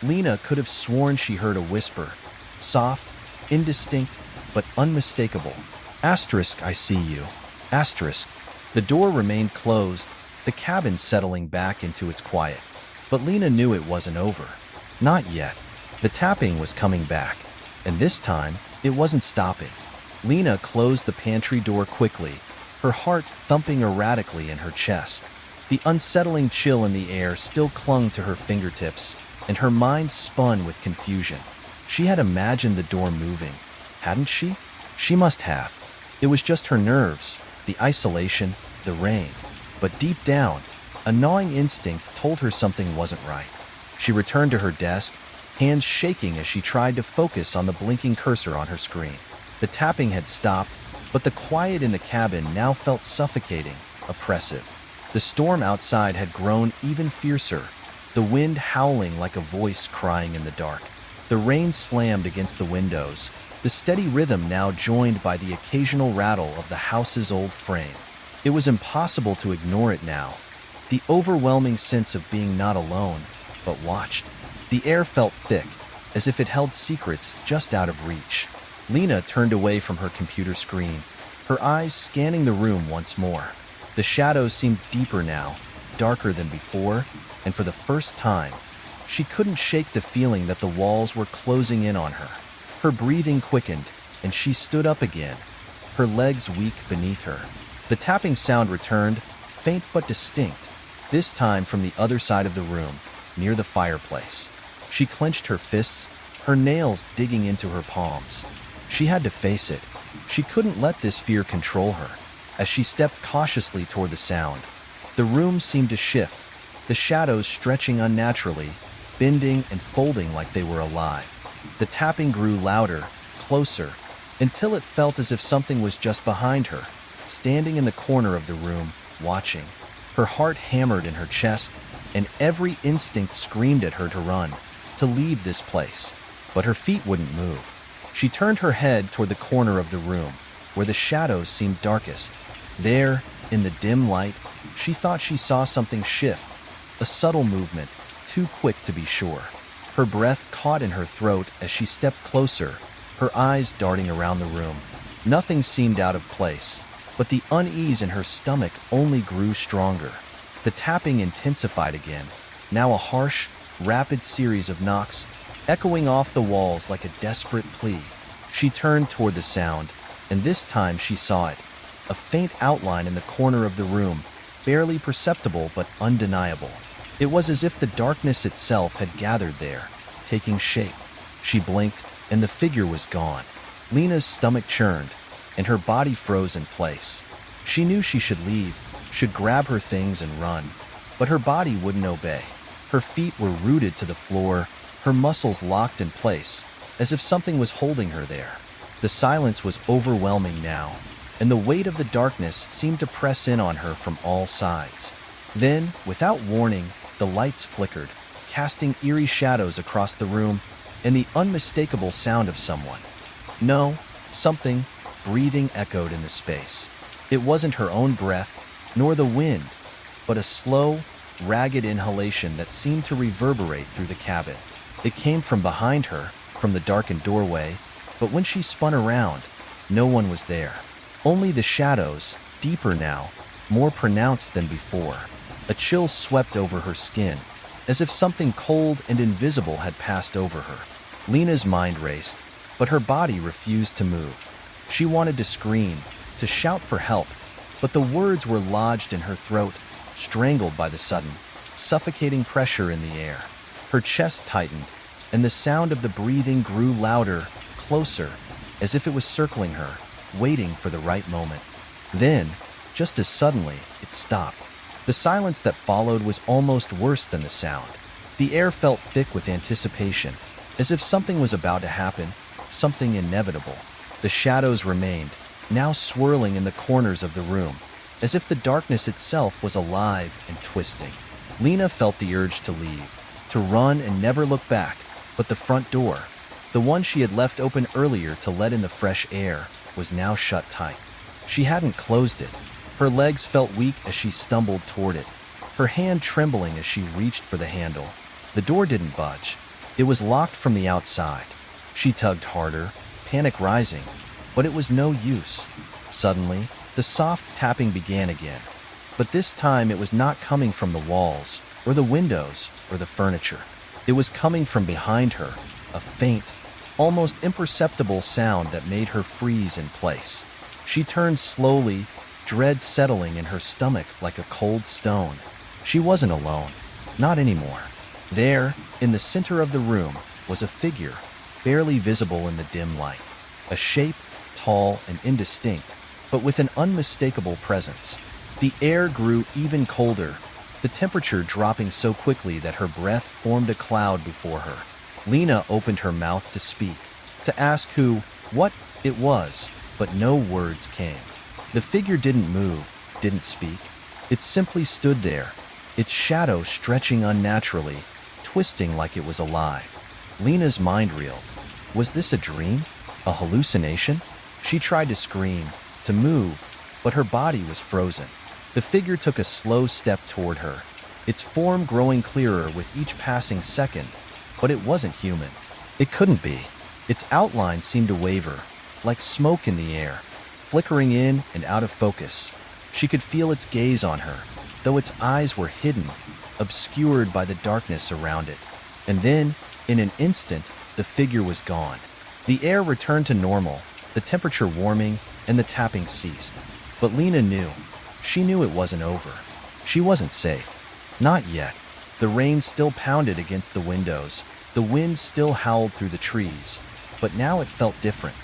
Lena could have sworn she heard a whisper, soft, indistinct, but unmistakable. Asterisk, I see you. Asterisk. The door remained closed, the cabin settling back into its quiet. But Lena knew it wasn't over. Not yet. The tapping was coming back, and this time, it wasn't stopping. Lena closed the pantry door quickly, her heart thumping erratically in her chest. The unsettling chill in the air still clung to her fingertips, and her mind spun with confusion. She had imagined the door moving, hadn't she? She must have. It was just her nerves, the isolation, the rain. But deep down, a gnawing instinct told her something wasn't right. She returned to her desk, hands shaking as she tried to focus on the blinking cursor on her screen. The tapping had stopped, but the quiet in the cabin now felt suffocating, oppressive. The storm outside had grown even fiercer, the wind howling like a voice crying in the dark. The rain slammed against the windows, the steady rhythm now joined by the occasional rattle of the house's old frame. It was impossible to ignore it now, the overwhelming sense of being not alone, but watched. The air felt thick, as if it held secrets just out of reach. Lena turned away from her computer screen, her eyes scanning the room once more. The shadows seemed deeper now, darker than before, and for the first time, she couldn't shake the feeling that the walls were closing in on her. Her breathing quickened, and she stood up again, her legs weak beneath her. The tapping sound returned, faint but distinct, this time from the other side of the room, near the fireplace. She clenched her fists, her nails digging into her palms. She had to face it. She couldn't let this fear control her. As she stepped cautiously toward the sound, the room seemed to shift, the shadows stretching unnaturally, bending and folding like they were alive. The tapping grew louder, closer, until it felt as if something was just behind her, standing in the corner of the room, watching. Her heart hammered in her chest, and every instinct screamed at her to run, to leave this place. But her feet wouldn't move. She turned her head toward the corner of the room, where the shadows seemed darkest. There, in the dim light, she thought she saw something shift, a subtle movement, too quick to be sure. Her breath caught in her throat as she stepped closer, her eyes darting around the room. Nothing seemed out of place, but the unease in her stomach only grew stronger. The tapping intensified again, now a harsh, rapid series of knocks, echoing off the walls like a desperate plea. She turned toward the sound, and this time she saw it, a faint outline in the corner of the room, barely perceptible but undeniable. It was as if the darkness itself had gathered there, taking shape. She blinked, and the figure was gone. Lena's stomach churned, and her body froze in place. She knew she should leave, should grab her things and run, but her body wouldn't obey. Her feet were rooted to the floor, her muscles locked in place, as if something was holding her there. The silence was overwhelming now, and the weight of the darkness seemed to press in on her from all sides. Then, without warning, the lights flickered, casting eerie shadows across the room, and the unmistakable sound of someone. No, something, breathing echoed in the space. It wasn't her own breath, nor the wind, but a slow, ragged inhalation that seemed to reverberate through the cabin. It came from behind her, from the darkened doorway, but when she spun around, no one was there. Only the shadows, deeper now, more pronounced than before. A chill swept over her skin, as if something cold and invisible had passed over her. Lena's mind raced, but her body refused to move. She wanted to scream, to shout for help, but the words were lodged in her throat, strangled by the sudden, suffocating pressure in the air. Her chest tightened, and the sound of the breathing grew louder, closer, as if it was circling her, waiting for the right moment. Then, just as suddenly, it stopped. The silence that followed was almost worse than the sound. The air felt thick with anticipation, as if something was about to happen, something inevitable. The shadows remained, now swirling in the corners of the room, as if the darkness itself was alive and twisting. Lena felt the urge to leave, to run and never look back, but the front door, the one she had left open earlier to let in the fresh air, was now shut tight. She hadn't closed it. Her legs felt weak as she stumbled toward it, her hand trembling as she reached for the handle. The door didn't budge. It was locked from the outside. She tugged harder, panic rising, but it was no use. Suddenly, the soft tapping began again, but this time it was not coming from the walls, or the windows, or the furniture. It was coming from behind her, a faint, almost imperceptible sound that made her freeze in place. She turned slowly, dread settling in her stomach like a cold stone. She wasn't alone. Not anymore. There, in the center of the room, was a figure, barely visible in the dim light. A shape, tall and indistinct, but with an unmistakable presence. The air grew even colder, the temperature dropping so quickly that her breath formed a cloud before her. Lena opened her mouth to speak, to ask what it was, but no words came. The figure didn't move, didn't speak. It simply stood there, its shadow stretching unnaturally, twisting like it was alive. Lena's mind reeled. Was this a dream? A hallucination? She tried to scream, to move, but her body was frozen. The figure took a slow step toward her, its form growing clearer with each passing second, but it wasn't human. It couldn't be. Its outline seemed to waver, like smoke in the air, flickering in and out of focus. She could feel its gaze on her, though its eyes were hidden, obscured by the darkness around it. And then, in an instant, the figure was gone. The air returned to normal, the temperature warming, and the tapping ceased. But Lena knew. She knew it wasn't over. She wasn't safe. Not yet. The rain still pounded against the windows. The wind still howled through the trees. But now it felt different.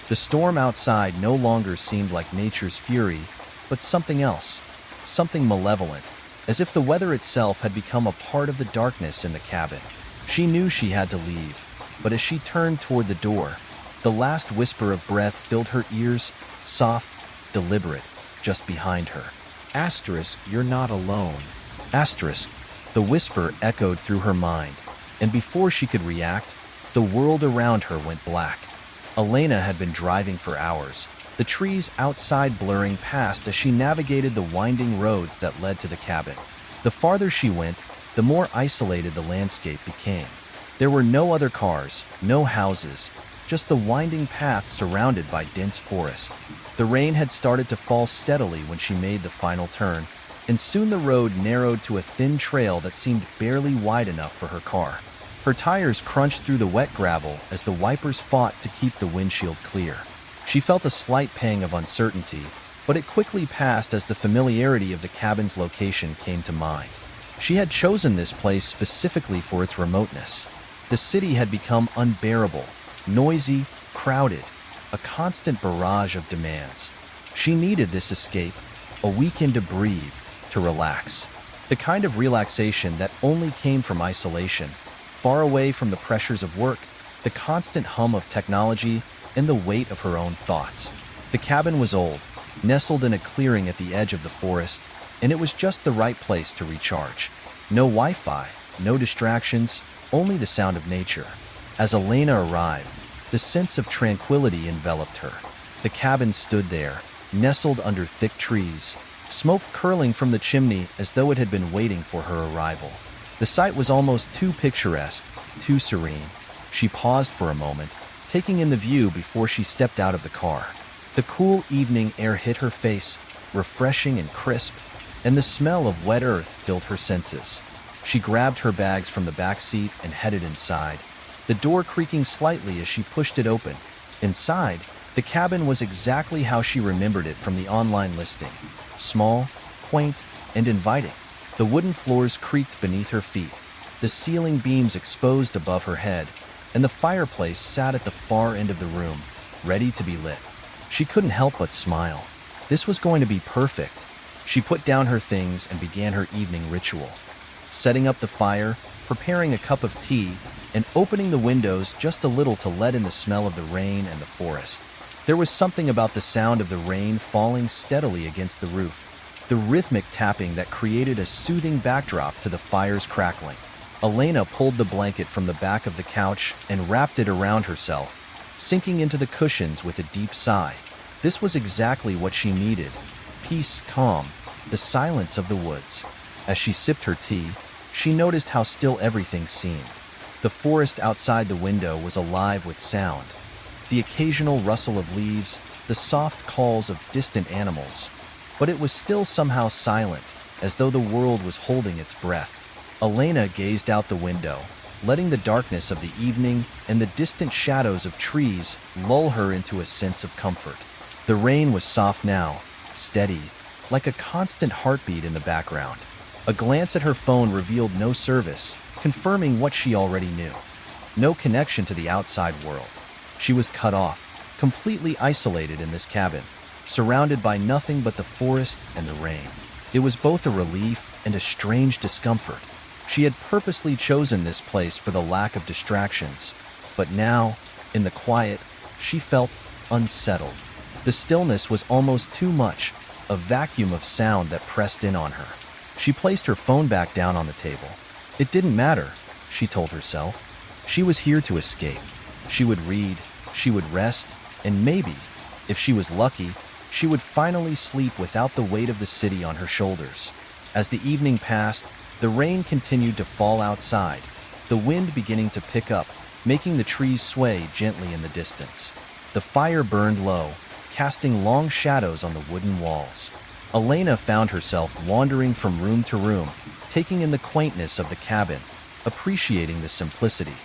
The storm outside no longer seemed like nature's fury, but something else, something malevolent, as if the weather itself had become a part of the darkness in the cabin. She knew she had to leave, but as she turned toward the door, the last whisper of breath filled her ears, soft, deliberate, just behind her. Asterisk, you're not alone. Asterisk, the whisper echoed through her mind, and before she could react, the world around her went black. Elena had been driving for hours, the trees outside blurring past as she navigated the winding roads that led to the cabin. The farther she went, the more isolated the landscape became. There were no other cars, no houses, just the winding path surrounded by dense forest. The rain had started to fall steadily when she made the final turn, and soon the road narrowed to a thin trail that seemed barely wide enough for her car. Her tires crunched through the wet gravel as the wipers fought to keep the windshield clear. She felt a slight pang of uncertainty, but it quickly passed as the familiarity of the cabin's location came to mind. She had chosen this place specifically for its remoteness. The city had become unbearable, noisy, crowded, a constant barrage of demands. She needed this escape, a weekend to breathe, to relax. The kind of relaxation that only came from isolation, far away from the pressures of work, the constant hum of technology, and the weight of her own thoughts. The cabin was old, nestled in a clearing at the edge of the forest, and it was just the right place to recharge. No Wi-Fi, no distractions, only the sound of nature. As Elena arrived, the sense of tranquility enveloped her. The cabin stood there, nestled under thick trees, smoke curling from the chimney as though it had been waiting for her arrival. The sight was almost too picturesque, too serene. She paused for a moment, taking in the view before she stepped out of the car. The cool evening air hit her face, refreshing and crisp, and the smell of wet earth filled her senses. She grabbed her bags from the back seat and headed inside, the door creaking slightly as she pushed it open. Inside, the cabin was exactly how she remembered it from the online listing. Small, quaint, and inviting. The wooden floors creaked beneath her feet, the ceiling beams exposed above her head, and the fireplace sat at the far end of the room, ready to be lit. She couldn't help but smile. This was going to be perfect. She put down her things and began her evening ritual. Setting up the fire, preparing a cup of tea, and opening the windows just a little to let in the smell of the rain and the forest. There was something about the sound of the rain falling steadily against the roof, the rhythmic tapping that created a soothing backdrop to the fire's crackling. Elena pulled the blanket from the back of the couch and wrapped it around herself, sinking into the cushions with a deep sigh. This was exactly what she needed. Peace, calm, the silence of the woods. As she sipped her tea, she noticed how still everything seemed. The forest outside the window was alive with sound. The occasional rustle of leaves, the soft calls of distant animals. But it was still somehow silent, as though the world was holding its breath. Elena gazed out the window, letting the darkness of the evening and the distant shadows of trees lull her into a sense of comfort. The rain was soft now, steady, like a constant heartbeat in the background. A glance at her phone revealed no service, confirming what she already knew. No connection to the outside world. She was cut off, completely isolated in this cabin, surrounded by nothing but the forest and the rain. It was both a relief and a strange discomfort. She had purposely chosen this place for the lack of distractions, but now, in the quiet, she felt unsettled. The stillness was almost too much, a vacuum of sound that pressed in on her. She placed her phone back down on the table. It didn't matter, she told herself. She was here to escape. She would read, she would rest, and maybe, if she was lucky, she would finally sleep without the weight of the city on her shoulders. As the evening passed, the rain continued to fall outside, the wind beginning to pick up, making the trees sway gently in the distance. The fire burned low, casting long shadows on the wooden walls. Elena found herself wandering from room to room, taking in the quaintness of the cabin, appreciating the simplicity.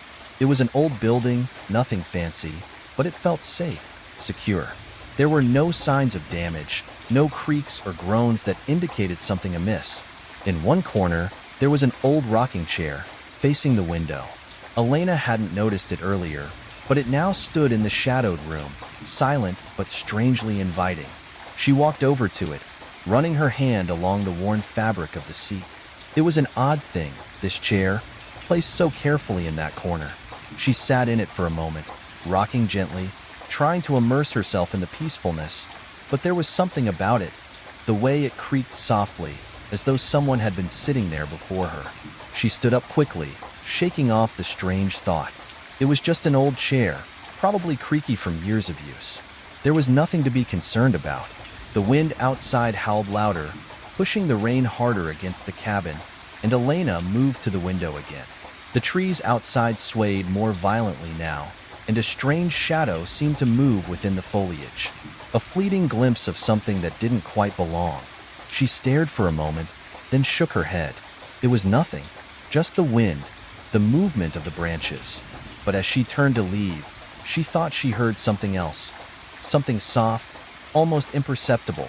It was an old building, nothing fancy, but it felt safe, secure. There were no signs of damage, no creaks or groans that indicated something amiss. In one corner, there was an old rocking chair, facing the window. Elena hadn't noticed it earlier, but it now stood in the shadowed room, silent but strangely inviting. She walked over to it, running her hand along the worn fabric of the seat. It was an odd thing, this chair, placed so carefully in that corner. She sat in it for a moment, rocking gently, trying to immerse herself in the peacefulness, but there was something about it, the way it creaked softly, as though someone had been sitting there before her. She stood up quickly, shaking off the strange thought. It was just an old chair, probably creaky from years of use. There was nothing to be concerned about. The wind outside howled louder, pushing the rain harder against the cabin, and Elena moved to the window again. The trees outside swayed more violently now, and a strange shadow seemed to move within the foliage. A fleeting glimpse of something that didn't quite belong. She stared for a moment, then shook her head. It was nothing, just the wind, the movement of the branches. But as she turned to leave, she thought she heard something else. Something soft, almost imperceptible.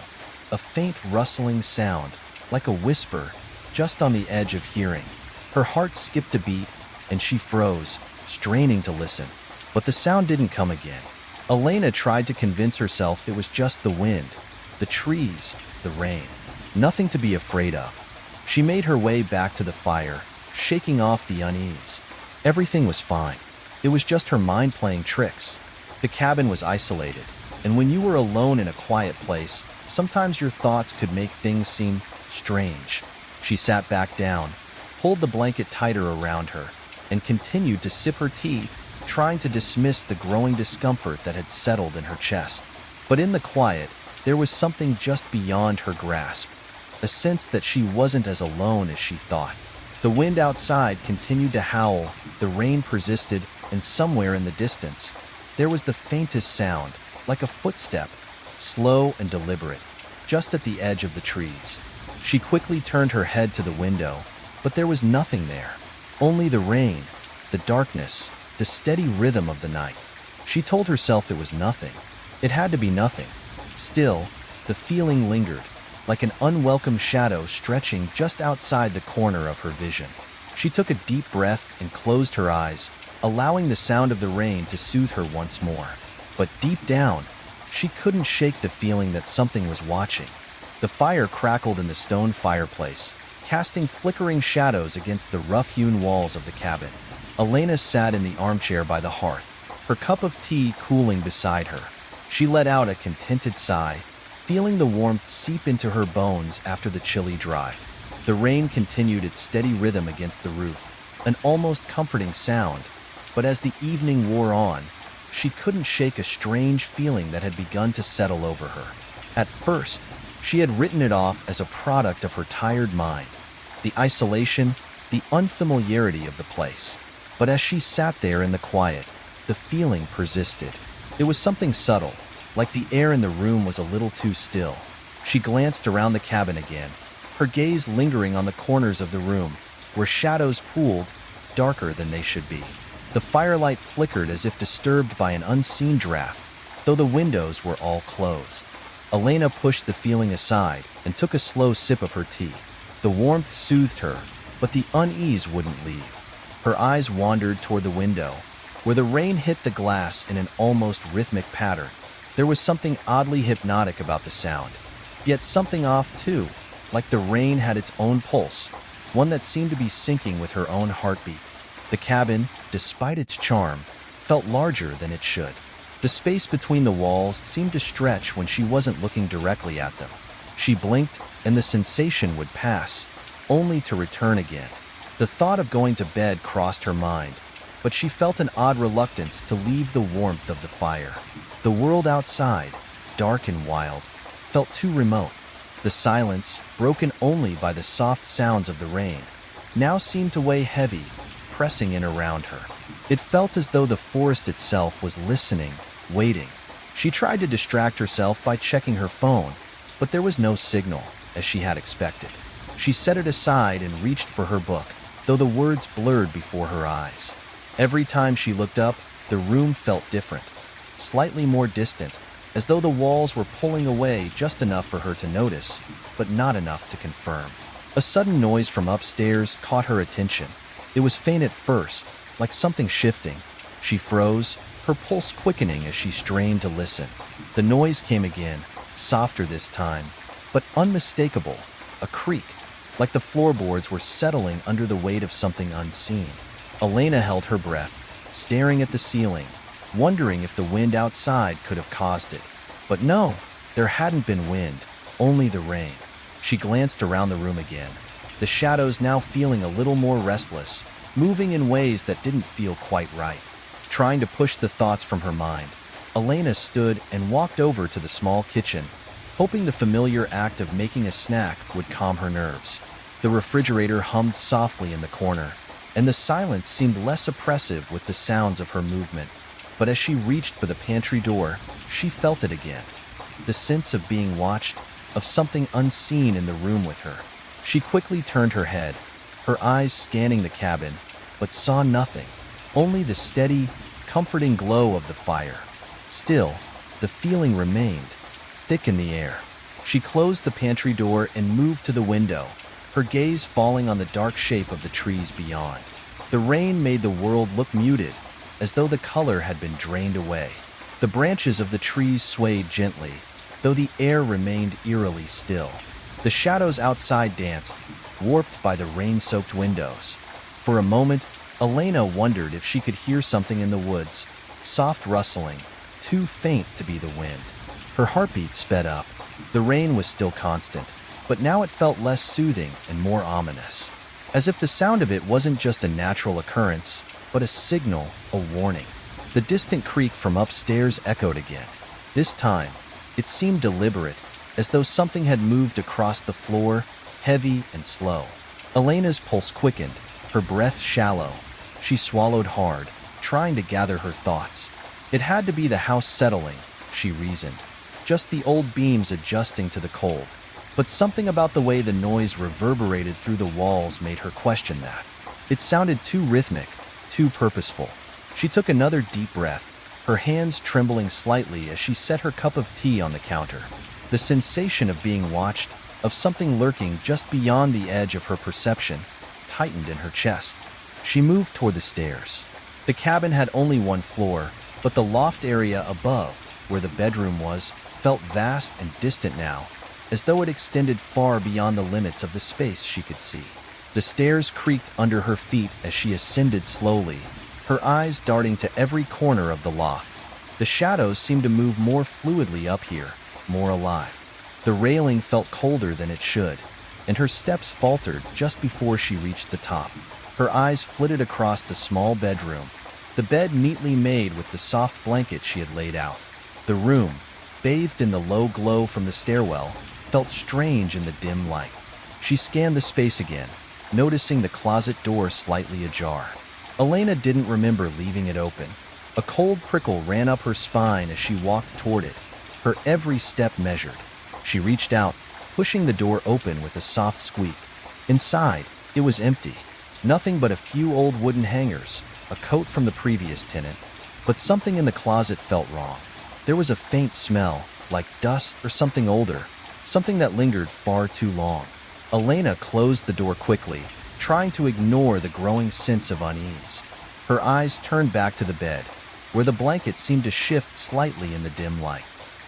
A faint rustling sound, like a whisper, just on the edge of hearing. Her heart skipped a beat, and she froze, straining to listen. But the sound didn't come again. Elena tried to convince herself it was just the wind, the trees, the rain. Nothing to be afraid of. She made her way back to the fire, shaking off the unease. Everything was fine. It was just her mind playing tricks. The cabin was isolated, and when you were alone in a quiet place, sometimes your thoughts could make things seem strange. She sat back down, pulled the blanket tighter around her, and continued to sip her tea, trying to dismiss the growing discomfort that had settled in her chest. But in the quiet, there was something just beyond her grasp, a sense that she wasn't as alone as she thought. The wind outside continued to howl, the rain persisted, and somewhere in the distance, there was the faintest sound, like a footstep, slow and deliberate, just at the edge of the trees. She quickly turned her head to the window, but there was nothing there. Only the rain, the darkness, the steady rhythm of the night. She told herself it was nothing. It had to be nothing. Still, the feeling lingered, like an unwelcome shadow stretching just outside the corner of her vision. She took a deep breath and closed her eyes, allowing the sound of the rain to soothe her once more. But deep down, she couldn't shake the feeling that something was watching. The fire crackled in the stone fireplace, casting flickering shadows against the rough-hewn walls of the cabin. Elena sat in the armchair by the hearth, her cup of tea cooling beside her. She let out a contented sigh, feeling the warmth seep into her bones after the chilly drive. The rain continued its steady rhythm against the roof, an almost comforting sound, but as the evening wore on, she couldn't shake a strange feeling that had begun to settle over her. At first, she had written it off as a product of her tired mind, the isolation, the unfamiliarity of the place. But as she sat there in the quiet, the feeling persisted. It was something subtle, like the air in the room was a little too still. She glanced around the cabin again, her gaze lingering on the corners of the room, where shadows pooled, darker than they should be. The firelight flickered as if disturbed by an unseen draft, though the windows were all closed. Elena pushed the feeling aside and took a slow sip of her tea. The warmth soothed her, but the unease wouldn't leave. Her eyes wandered toward the window, where the rain hit the glass in an almost rhythmic pattern. There was something oddly hypnotic about the sound, yet something off too, like the rain had its own pulse, one that seemed to be syncing with her own heartbeat. The cabin, despite its charm, felt larger than it should. The space between the walls seemed to stretch when she wasn't looking directly at them. She blinked, and the sensation would pass, only to return again. The thought of going to bed crossed her mind, but she felt an odd reluctance to leave the warmth of the fire. The world outside, dark and wild, felt too remote. The silence, broken only by the soft sounds of the rain, now seemed to weigh heavy, pressing in around her. It felt as though the forest itself was listening, waiting. She tried to distract herself by checking her phone, but there was no signal, as she had expected. She set it aside and reached for her book, though the words blurred before her eyes. Every time she looked up, the room felt different, slightly more distant, as though the walls were pulling away just enough for her to notice, but not enough to confirm. A sudden noise from upstairs caught her attention. It was faint at first, like something shifting. She froze, her pulse quickening as she strained to listen. The noise came again, softer this time, but unmistakable, a creak, like the floorboards were settling under the weight of something unseen. Elena held her breath, staring at the ceiling, wondering if the wind outside could have caused it. But no, there hadn't been wind, only the rain. She glanced around the room again, the shadows now feeling a little more restless, moving in ways that didn't feel quite right. Trying to push the thoughts from her mind, Elena stood and walked over to the small kitchen, hoping the familiar act of making a snack would calm her nerves. The refrigerator hummed softly in the corner, and the silence seemed less oppressive with the sounds of her movement. But as she reached for the pantry door, she felt it again. The sense of being watched, of something unseen in the room with her. She quickly turned her head, her eyes scanning the cabin, but saw nothing, only the steady, comforting glow of the fire. Still, the feeling remained, thick in the air. She closed the pantry door and moved to the window, her gaze falling on the dark shape of the trees beyond. The rain made the world look muted, as though the color had been drained away. The branches of the trees swayed gently, though the air remained eerily still. The shadows outside danced, warped by the rain-soaked windows. For a moment, Elena wondered if she could hear something in the woods, soft rustling, too faint to be the wind. Her heartbeat sped up. The rain was still constant, but now it felt less soothing and more ominous, as if the sound of it wasn't just a natural occurrence, but a signal, a warning. The distant creak from upstairs echoed again. This time, it seemed deliberate, as though something had moved across the floor, heavy and slow. Elena's pulse quickened, her breath shallow. She swallowed hard, trying to gather her thoughts. It had to be the house settling, she reasoned, just the old beams adjusting to the cold. But something about the way the noise reverberated through the walls made her question that. It sounded too rhythmic, too purposeful. She took another deep breath, her hands trembling slightly as she set her cup of tea on the counter. The sensation of being watched, of something lurking just beyond the edge of her perception, tightened in her chest. She moved toward the stairs. The cabin had only one floor, but the loft area above, where the bedroom was, felt vast and distant now, as though it extended far beyond the limits of the space she could see. The stairs creaked under her feet as she ascended slowly, her eyes darting to every corner of the loft. The shadows seemed to move more fluidly up here, more alive. The railing felt colder than it should, and her steps faltered just before she reached the top. Her eyes flitted across the small bedroom, the bed neatly made with the soft blanket she had laid out. The room, bathed in the low glow from the stairwell, felt strange in the dim light. She scanned the space again, noticing the closet door slightly ajar. Elena didn't remember leaving it open. A cold prickle ran up her spine as she walked toward it, her every step measured. She reached out, pushing the door open with a soft squeak. Inside, it was empty. Nothing but a few old wooden hangers, a coat from the previous tenant. But something in the closet felt wrong. There was a faint smell, like dust or something older, something that lingered far too long. Elena closed the door quickly, trying to ignore the growing sense of unease. Her eyes turned back to the bed, where the blanket seemed to shift slightly in the dim light.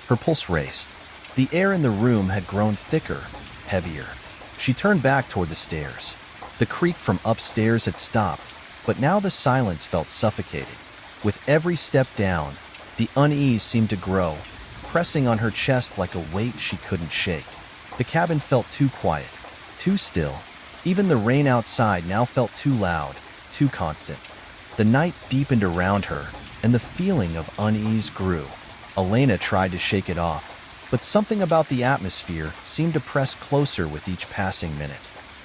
Her pulse raced. The air in the room had grown thicker, heavier. She turned back toward the stairs. The creak from upstairs had stopped, but now the silence felt suffocating. With every step down, the unease seemed to grow, pressing on her chest like a weight she couldn't shake. The cabin felt too quiet, too still. Even the rain outside now felt too loud, too constant. The night deepened around her, and the feeling of unease grew. Elena tried to shake it off, but something about the atmosphere seemed to press closer with each passing minute.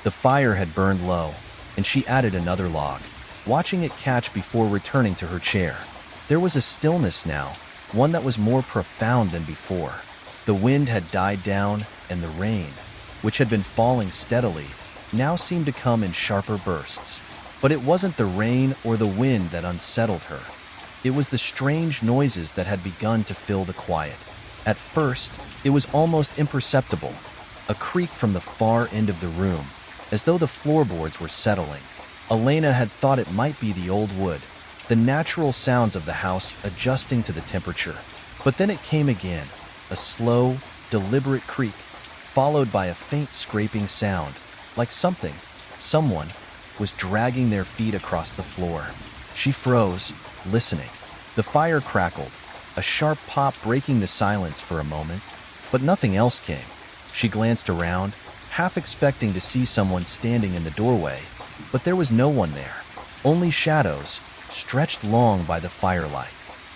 The fire had burned low, and she added another log, watching it catch before returning to her chair. There was a stillness now, one that was more profound than before. The wind had died down, and the rain, which had been falling steadily, now seemed to come in sharper bursts. But it wasn't the rain or the wind that unsettled her. It was the strange noises that had begun to fill the quiet. At first, it was almost imperceptible, a creak from the far end of the room, as though the floorboards were settling. Elena had thought it might be the old wood, the natural sounds of the house adjusting to the temperature. But then it came again, a slow, deliberate creak, followed by a faint scraping sound, like someone, was dragging their feet across the floor. She froze, listening. The fire crackled, a sharp pop breaking the silence for a moment, but nothing else came. She glanced around, half expecting to see someone standing in the doorway, but there was no one there. Only shadows, stretched long by the firelight.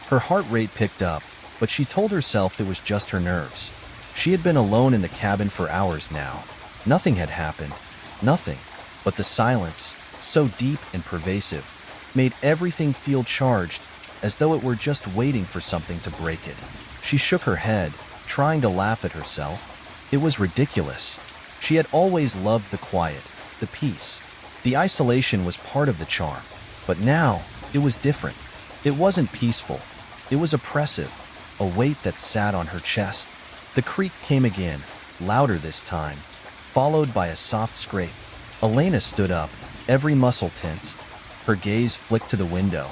Her heart rate picked up, but she told herself it was just her nerves. She had been alone in the cabin for hours now. Nothing had happened. Nothing. But the silence, so deep and pervasive, made everything feel charged, as though it were just waiting for something to break it. She shook her head, trying to laugh at herself. It was ridiculous. She had always loved the quiet, the peace. The isolation was part of the charm. But now, it was different. It wasn't peaceful. It was oppressive, a weight that sat on her chest. The creak came again, louder this time, followed by a soft scrape. Elena stood up, every muscle tensed. Her gaze flicked to the window.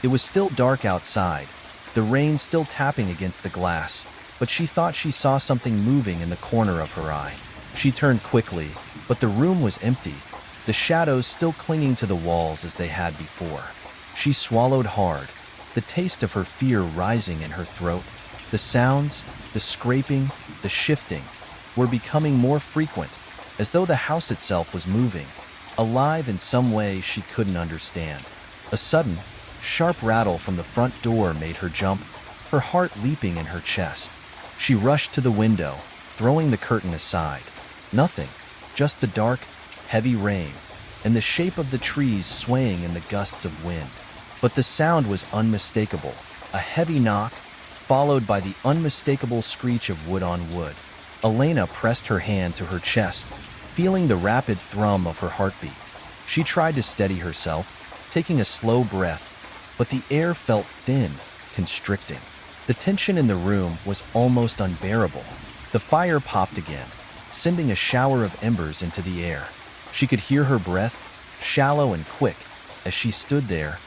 It was still dark outside, the rain still tapping against the glass, but she thought she saw something moving in the corner of her eye. She turned quickly, but the room was empty, the shadows still clinging to the walls as they had before. She swallowed hard, the taste of her fear rising in her throat. The sounds, the scraping, the shifting, were becoming more frequent, as though the house itself was moving, alive in some way she couldn't understand. A sudden, sharp rattle from the front door made her jump, her heart leaping in her chest. She rushed to the window, throwing the curtain aside. Nothing, just the dark, heavy rain, and the shape of the trees swaying in the gusts of wind. But the sound was unmistakable, a heavy knock, followed by the unmistakable screech of wood on wood. Elena pressed her hand to her chest, feeling the rapid thrum of her heartbeat. She tried to steady herself, taking a slow breath, but the air felt thin, constricting. The tension in the room was almost unbearable. The fire popped again, sending a shower of embers into the air. She could hear her breath, shallow and quick, as she stood there,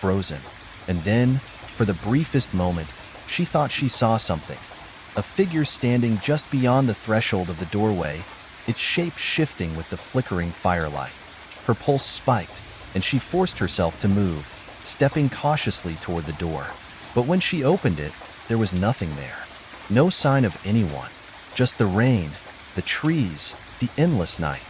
frozen. And then, for the briefest moment, she thought she saw something. A figure standing just beyond the threshold of the doorway, its shape shifting with the flickering firelight. Her pulse spiked, and she forced herself to move, stepping cautiously toward the door. But when she opened it, there was nothing there. No sign of anyone. Just the rain, the trees, the endless night.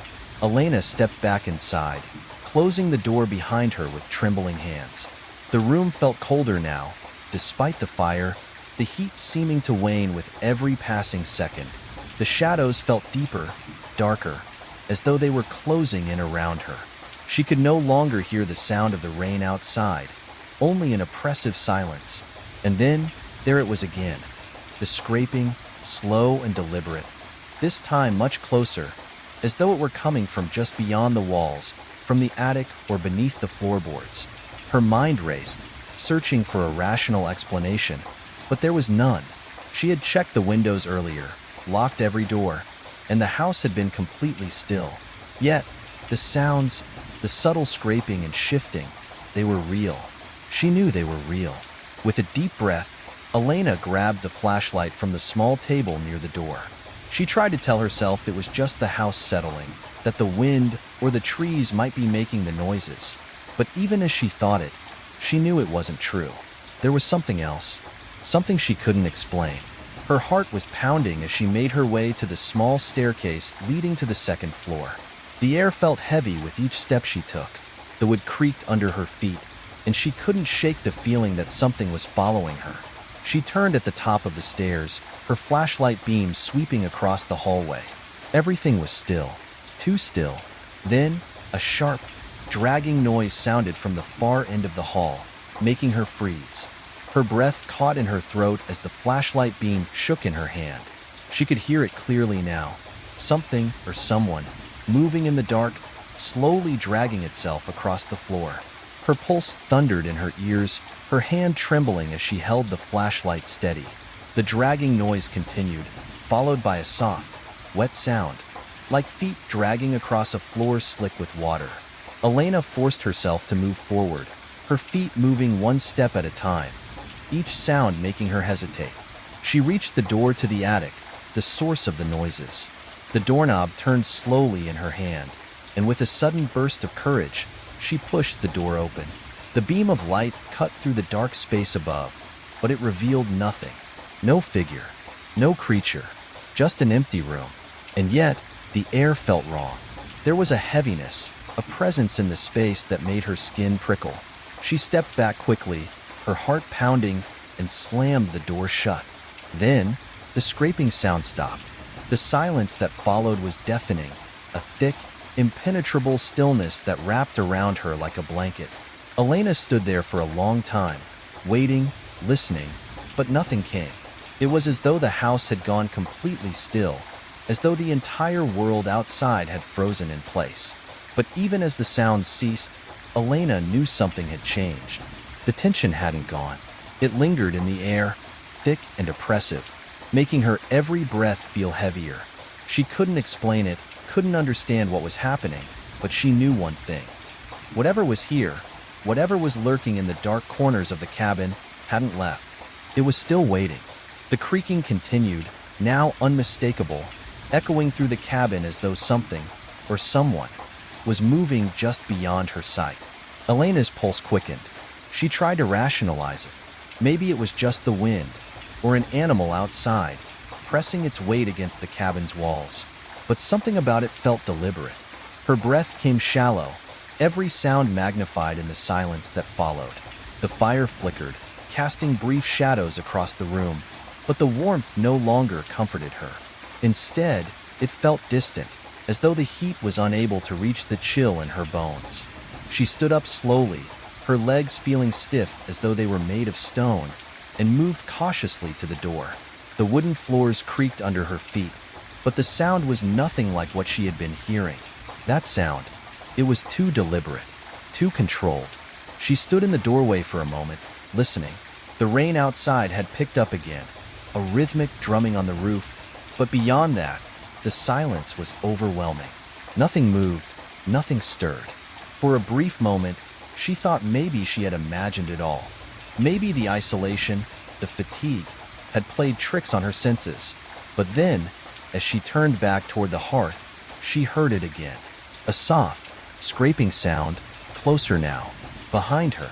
Elena stepped back inside, closing the door behind her with trembling hands. The room felt colder now, despite the fire, the heat seeming to wane with every passing second. The shadows felt deeper, darker, as though they were closing in around her. She could no longer hear the sound of the rain outside, only an oppressive silence. And then, there it was again, the scraping, slow and deliberate, this time much closer, as though it were coming from just beyond the walls, from the attic or beneath the floorboards. Her mind raced, searching for a rational explanation, but there was none. She had checked the windows earlier, locked every door, and the house had been completely still. Yet, the sounds, the subtle scraping and shifting, they were real. She knew they were real. With a deep breath, Elena grabbed the flashlight from the small table near the door. She tried to tell herself it was just the house settling, that the wind or the trees might be making the noises. But even as she thought it, she knew it wasn't true. There was something else, something she couldn't explain. Her heart was pounding as she made her way to the small staircase leading to the second floor. The air felt heavy with each step she took. The wood creaked under her feet, and she couldn't shake the feeling that something was following her. She turned at the top of the stairs, her flashlight beam sweeping across the hallway. Everything was still, too still. Then, a sharp, dragging noise sounded from the far end of the hall, making her freeze. Her breath caught in her throat as the flashlight beam shook in her hand. She could hear it clearly now. Something, or someone, moving in the dark, slowly dragging itself across the floor. Her pulse thundered in her ears, her hand trembling as she held the flashlight steady. The dragging noise continued, followed by a soft, wet sound, like feet dragging across a floor slick with water. Elena forced herself to move forward, her feet moving one step at a time, each sound making her hesitate. She reached the door to the attic, the source of the noises. The doorknob turned slowly in her hand, and with a sudden burst of courage, she pushed the door open. The beam of light cut through the dark space above, but it revealed nothing. No figure, no creature, just an empty room. And yet, the air felt wrong. There was a heaviness, a presence in the space that made her skin prickle. She stepped back quickly, her heart pounding, and slammed the door shut. Then, the scraping sound stopped. The silence that followed was deafening, a thick, impenetrable stillness that wrapped around her like a blanket. Elena stood there for a long time, waiting, listening, but nothing came. It was as though the house had gone completely still, as though the entire world outside had frozen in place. But even as the sounds ceased, Elena knew something had changed. The tension hadn't gone. It lingered in the air, thick and oppressive, making her every breath feel heavier. She couldn't explain it, couldn't understand what was happening, but she knew one thing. Whatever was here, whatever was lurking in the dark corners of the cabin, hadn't left. It was still waiting. The creaking continued, now unmistakable, echoing through the cabin as though something, or someone, was moving just beyond her sight. Elena's pulse quickened. She tried to rationalize it. Maybe it was just the wind, or an animal outside, pressing its weight against the cabin's walls. But something about it felt deliberate. Her breath came shallow, every sound magnified in the silence that followed. The fire flickered, casting brief shadows across the room, but the warmth no longer comforted her. Instead, it felt distant, as though the heat was unable to reach the chill in her bones. She stood up slowly, her legs feeling stiff as though they were made of stone, and moved cautiously to the door. The wooden floors creaked under her feet, but the sound was nothing like what she had been hearing. That sound, it was too deliberate, too controlled. She stood in the doorway for a moment, listening. The rain outside had picked up again, a rhythmic drumming on the roof, but beyond that, the silence was overwhelming. Nothing moved, nothing stirred. For a brief moment, she thought maybe she had imagined it all. Maybe the isolation, the fatigue, had played tricks on her senses. But then, as she turned back toward the hearth, she heard it again. A soft, scraping sound, closer now, behind her.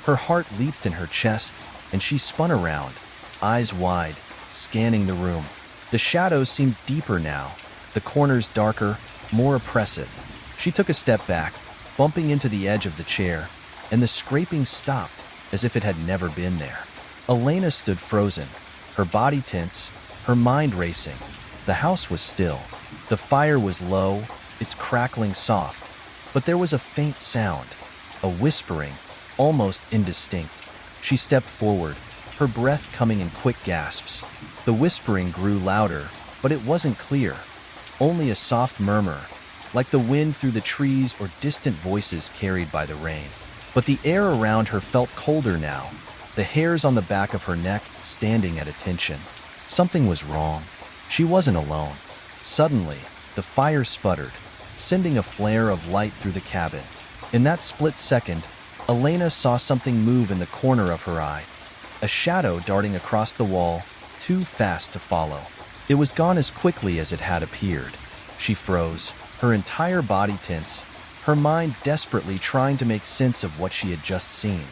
Her heart leaped in her chest, and she spun around, eyes wide, scanning the room. The shadows seemed deeper now, the corners darker, more oppressive. She took a step back, bumping into the edge of the chair, and the scraping stopped, as if it had never been there. Elena stood frozen, her body tense, her mind racing. The house was still. The fire was low, its crackling soft, but there was a faint sound, a whispering, almost indistinct. She stepped forward, her breath coming in quick gasps. The whispering grew louder, but it wasn't clear, only a soft murmur, like the wind through the trees or distant voices carried by the rain. But the air around her felt colder now, the hairs on the back of her neck standing at attention. Something was wrong. She wasn't alone. Suddenly, the fire sputtered, sending a flare of light through the cabin. In that split second, Elena saw something move in the corner of her eye, a shadow darting across the wall, too fast to follow. It was gone as quickly as it had appeared. She froze, her entire body tense, her mind desperately trying to make sense of what she had just seen.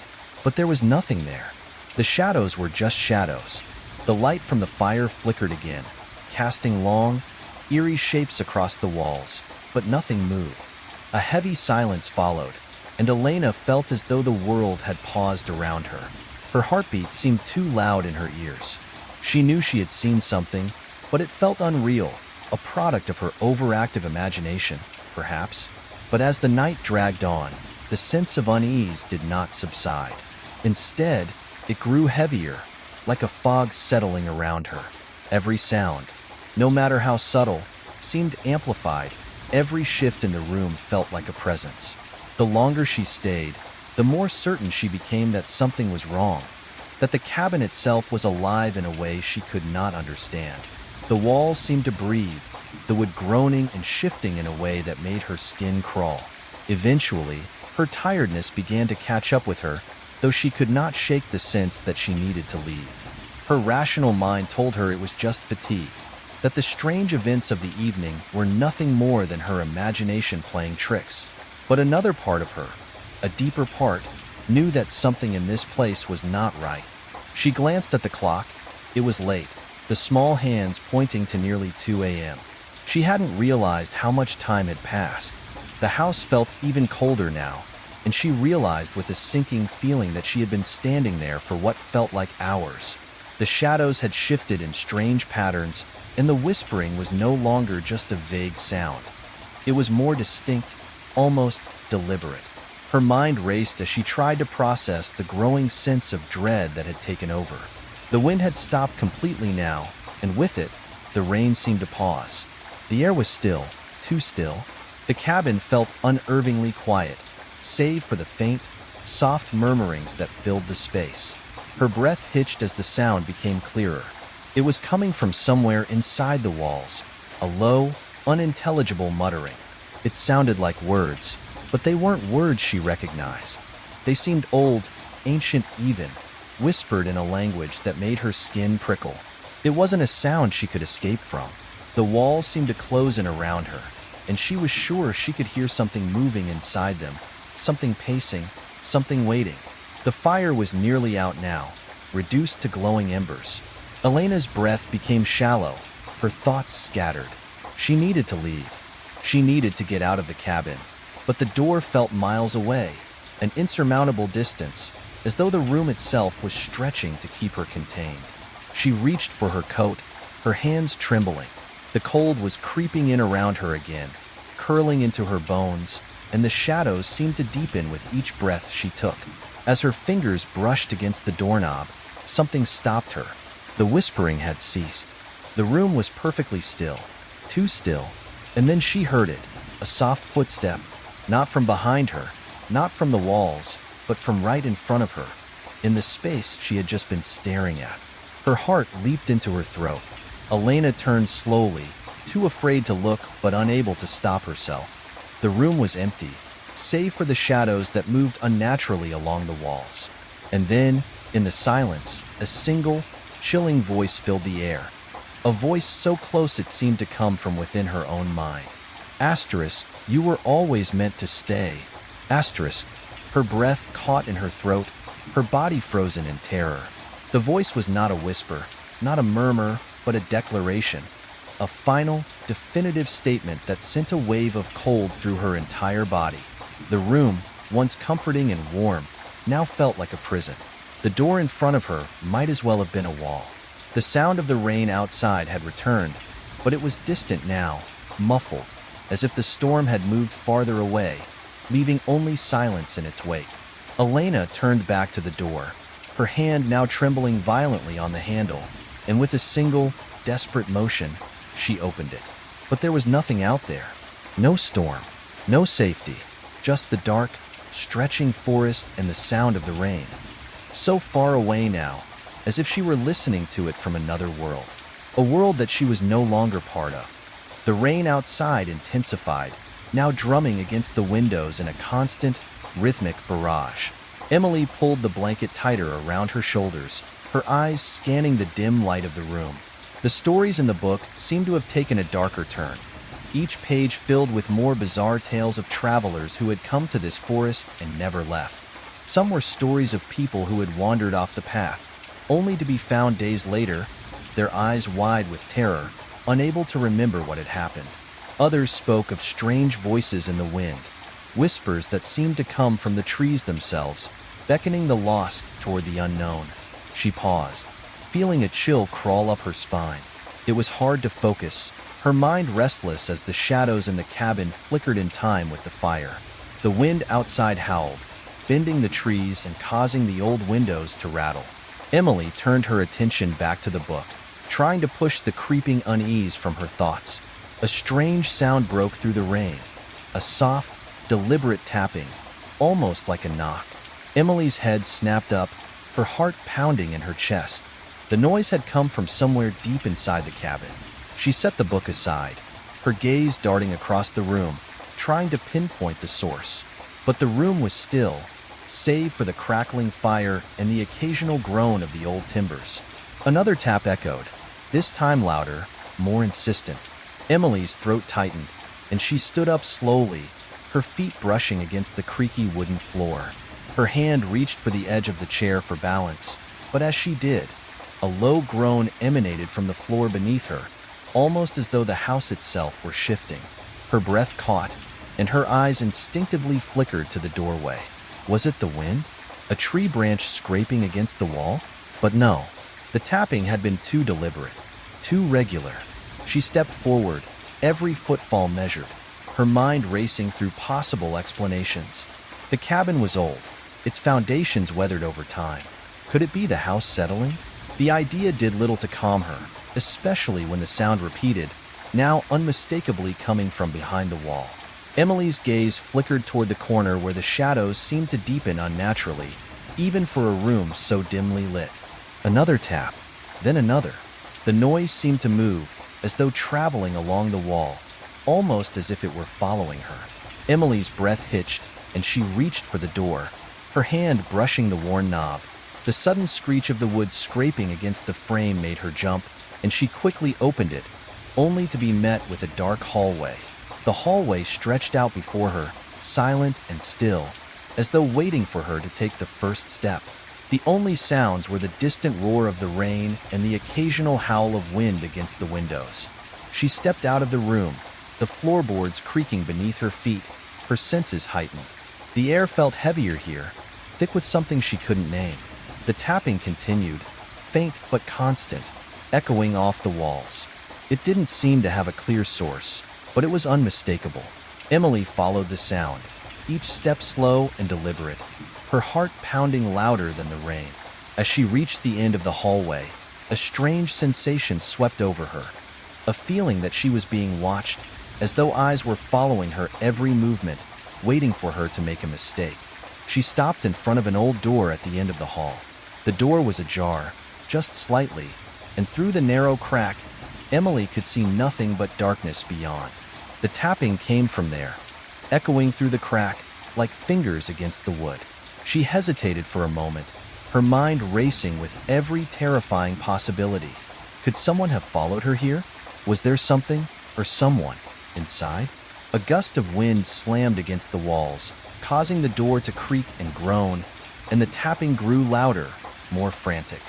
But there was nothing there. The shadows were just shadows. The light from the fire flickered again, casting long, eerie shapes across the walls, but nothing moved. A heavy silence followed, and Elena felt as though the world had paused around her. Her heartbeat seemed too loud in her ears. She knew she had seen something, but it felt unreal, a product of her overactive imagination, perhaps. But as the night dragged on, the sense of unease did not subside. Instead, it grew heavier, like a fog settling around her. Every sound, no matter how subtle, seemed amplified. Every shift in the room felt like a presence. The longer she stayed, the more certain she became that something was wrong, that the cabin itself was alive in a way she could not understand. The walls seemed to breathe, the wood groaning and shifting in a way that made her skin crawl. Eventually, her tiredness began to catch up with her, though she could not shake the sense that she needed to leave. Her rational mind told her it was just fatigue, that the strange events of the evening were nothing more than her imagination playing tricks. But another part of her, a deeper part, knew that something in this place was not right. She glanced at the clock. It was late, the small hands pointing to nearly 2 a.m. She hadn't realized how much time had passed. The house felt even colder now, and she realized with a sinking feeling that she had been standing there for what felt like hours. The shadows had shifted in strange patterns, and the whispering was no longer just a vague sound. It was more distinct, almost deliberate. Her mind raced as she tried to process the growing sense of dread that had taken over. The wind had stopped completely now, and with it, the rain seemed to pause. The air was still, too still. The cabin felt unnervingly quiet, save for the faint, soft murmurings that filled the space. Her breath hitched as the sound became clearer. It was coming from somewhere inside the walls, a low, unintelligible muttering. It sounded like words, but they weren't words she recognized. They seemed old, ancient even, whispered in a language that made her skin prickle. It wasn't a sound she could escape from. The walls seemed to close in around her, and she was sure she could hear something moving inside them, something pacing, something waiting. The fire was nearly out now, reduced to glowing embers. Elena's breath became shallow, her thoughts scattered. She needed to leave. She needed to get out of the cabin. But the door felt miles away, an insurmountable distance, as though the room itself was stretching to keep her contained. She reached for her coat, her hands trembling. The cold was creeping in around her again, curling into her bones, and the shadows seemed to deepen with each breath she took. As her fingers brushed against the doorknob, something stopped her. The whispering had ceased. The room was perfectly still, too still, and then she heard it, a soft footstep, not from behind her, not from the walls, but from right in front of her, in the space she had just been staring at. Her heart leaped into her throat. Elena turned slowly, too afraid to look but unable to stop herself. The room was empty, save for the shadows that moved unnaturally along the walls. And then, in the silence, a single, chilling voice filled the air. A voice so close it seemed to come from within her own mind. Asterisk, you were always meant to stay. Asterisk. Her breath caught in her throat, her body frozen in terror. The voice was not a whisper, not a murmur, but a declaration. A final, definitive statement that sent a wave of cold through her entire body. The room, once comforting and warm, now felt like a prison. The door in front of her might as well have been a wall. The sound of the rain outside had returned, but it was distant now, muffled, as if the storm had moved farther away, leaving only silence in its wake. Elena turned back to the door, her hand now trembling violently on the handle, and with a single, desperate motion, she opened it. But there was nothing out there. No storm, no safety, just the dark, stretching forest and the sound of the rain. So far away now, as if she were listening to it from another world. A world that she was no longer part of. The rain outside intensified, now drumming against the windows in a constant, rhythmic barrage. Emily pulled the blanket tighter around her shoulders, her eyes scanning the dim light of the room. The stories in the book seemed to have taken a darker turn, each page filled with more bizarre tales of travelers who had come to this forest and never left. Some were stories of people who had wandered off the path, only to be found days later, their eyes wide with terror, unable to remember what had happened. Others spoke of strange voices in the wind, whispers that seemed to come from the trees themselves, beckoning the lost toward the unknown. She paused, feeling a chill crawl up her spine. It was hard to focus, her mind restless as the shadows in the cabin flickered in time with the fire. The wind outside howled, bending the trees and causing the old windows to rattle. Emily turned her attention back to the book, trying to push the creeping unease from her thoughts. A strange sound broke through the rain, a soft, deliberate tapping, almost like a knock. Emily's head snapped up, her heart pounding in her chest. The noise had come from somewhere deep inside the cabin. She set the book aside, her gaze darting across the room, trying to pinpoint the source. But the room was still, save for the crackling fire and the occasional groan of the old timbers. Another tap echoed, this time louder, more insistent. Emily's throat tightened, and she stood up slowly, her feet brushing against the creaky wooden floor. Her hand reached for the edge of the chair for balance, but as she did, a low groan emanated from the floor beneath her, almost as though the house itself were shifting. Her breath caught, and her eyes instinctively flickered to the doorway. Was it the wind? A tree branch scraping against the wall? But no, the tapping had been too deliberate, too regular. She stepped forward, every footfall measured, her mind racing through possible explanations. The cabin was old, its foundations weathered over time. Could it be the house settling? The idea did little to calm her, especially when the sound repeated, now unmistakably coming from behind the wall. Emily's gaze flickered toward the corner where the shadows seemed to deepen unnaturally, even for a room so dimly lit. Another tap, then another. The noise seemed to move, as though traveling along the wall, almost as if it were following her. Emily's breath hitched, and she reached for the door, her hand brushing the worn knob. The sudden screech of the wood scraping against the frame made her jump, and she quickly opened it, only to be met with a dark hallway. The hallway stretched out before her, silent and still, as though waiting for her to take the first step. The only sounds were the distant roar of the rain and the occasional howl of wind against the windows. She stepped out of the room, the floorboards creaking beneath her feet, her senses heightened. The air felt heavier here, thick with something she couldn't name. The tapping continued, faint but constant, echoing off the walls. It didn't seem to have a clear source, but it was unmistakable. Emily followed the sound, each step slow and deliberate, her heart pounding louder than the rain. As she reached the end of the hallway, a strange sensation swept over her, a feeling that she was being watched, as though eyes were following her every movement, waiting for her to make a mistake. She stopped in front of an old door at the end of the hall. The door was ajar, just slightly, and through the narrow crack, Emily could see nothing but darkness beyond. The tapping came from there, echoing through the crack like fingers against the wood. She hesitated for a moment, her mind racing with every terrifying possibility. Could someone have followed her here? Was there something, or someone, inside? A gust of wind slammed against the walls, causing the door to creak and groan, and the tapping grew louder, more frantic.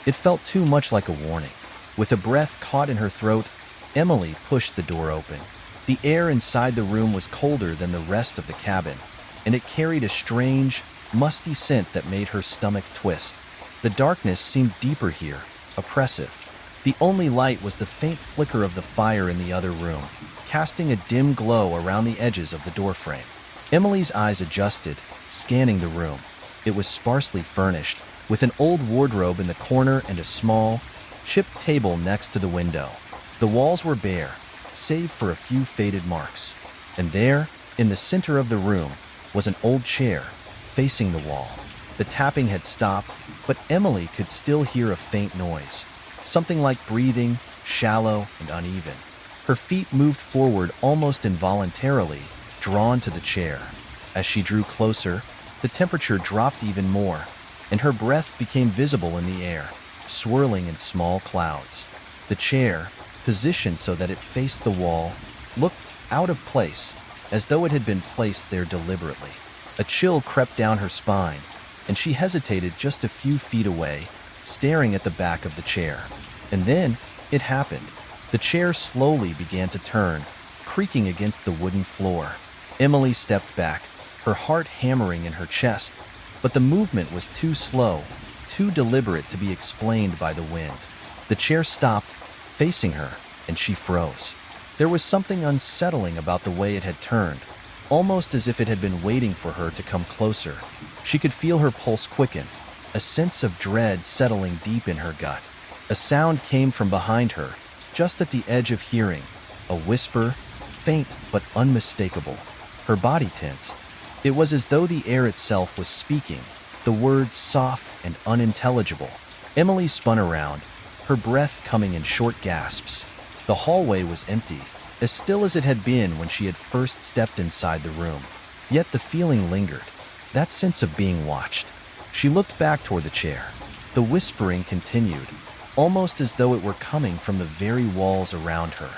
It felt too much like a warning. With a breath caught in her throat, Emily pushed the door open. The air inside the room was colder than the rest of the cabin, and it carried a strange, musty scent that made her stomach twist. The darkness seemed deeper here, oppressive. The only light was the faint flicker of the fire in the other room, casting a dim glow around the edges of the doorframe. Emily's eyes adjusted, scanning the room. It was sparsely furnished, with an old wardrobe in the corner and a small, chipped table next to the window. The walls were bare, save for a few faded marks. And there, in the center of the room, was an old chair, facing the wall. The tapping had stopped, but Emily could still hear a faint noise, something like breathing, shallow and uneven. Her feet moved forward almost involuntarily, drawn to the chair. As she drew closer, the temperature dropped even more, and her breath became visible in the air, swirling in small clouds. The chair, positioned so that it faced the wall, looked out of place, as though it had been placed there deliberately. A chill crept down her spine, and she hesitated just a few feet away, staring at the back of the chair. And then, it happened. The chair slowly began to turn, creaking against the wooden floor. Emily stepped back, her heart hammering in her chest, but the movement was too slow, too deliberate to be explained by the wind. The chair stopped, facing her, and she froze. There was something unsettling about the way it had turned, almost as if it had been waiting for her to come closer. She could feel her pulse quicken, a sense of dread settling deep in her gut. A sound came from behind her, just at the edge of hearing, a whisper, faint but unmistakable. Her body tensed. It was as though the air itself was speaking, the words soft and unintelligible. Emily spun around, her breath coming in short gasps. The hallway was empty, as still as it had been when she had first stepped inside the room. Yet the feeling lingered, that sense of being watched. She looked back toward the chair. The whispering continued, almost as though it were coming from the very walls around her.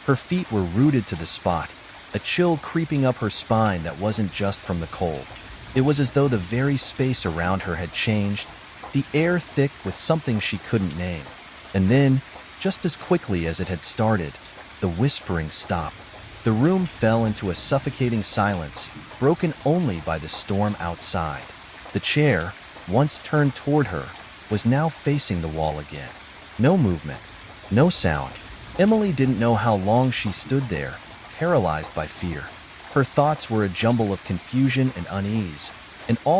Her feet were rooted to the spot, a chill creeping up her spine that wasn't just from the cold. It was as though the very space around her had changed, the air thick with something she couldn't name. And then, just as quickly as it had started, the whispering stopped. The room fell into a suffocating silence, broken only by the storm outside. The chair, once turned toward her, was now facing the wall again. No movement, no sound. Emily didn't know how long she stood there, paralyzed by fear. Her thoughts were a jumble of confusion and unease, and all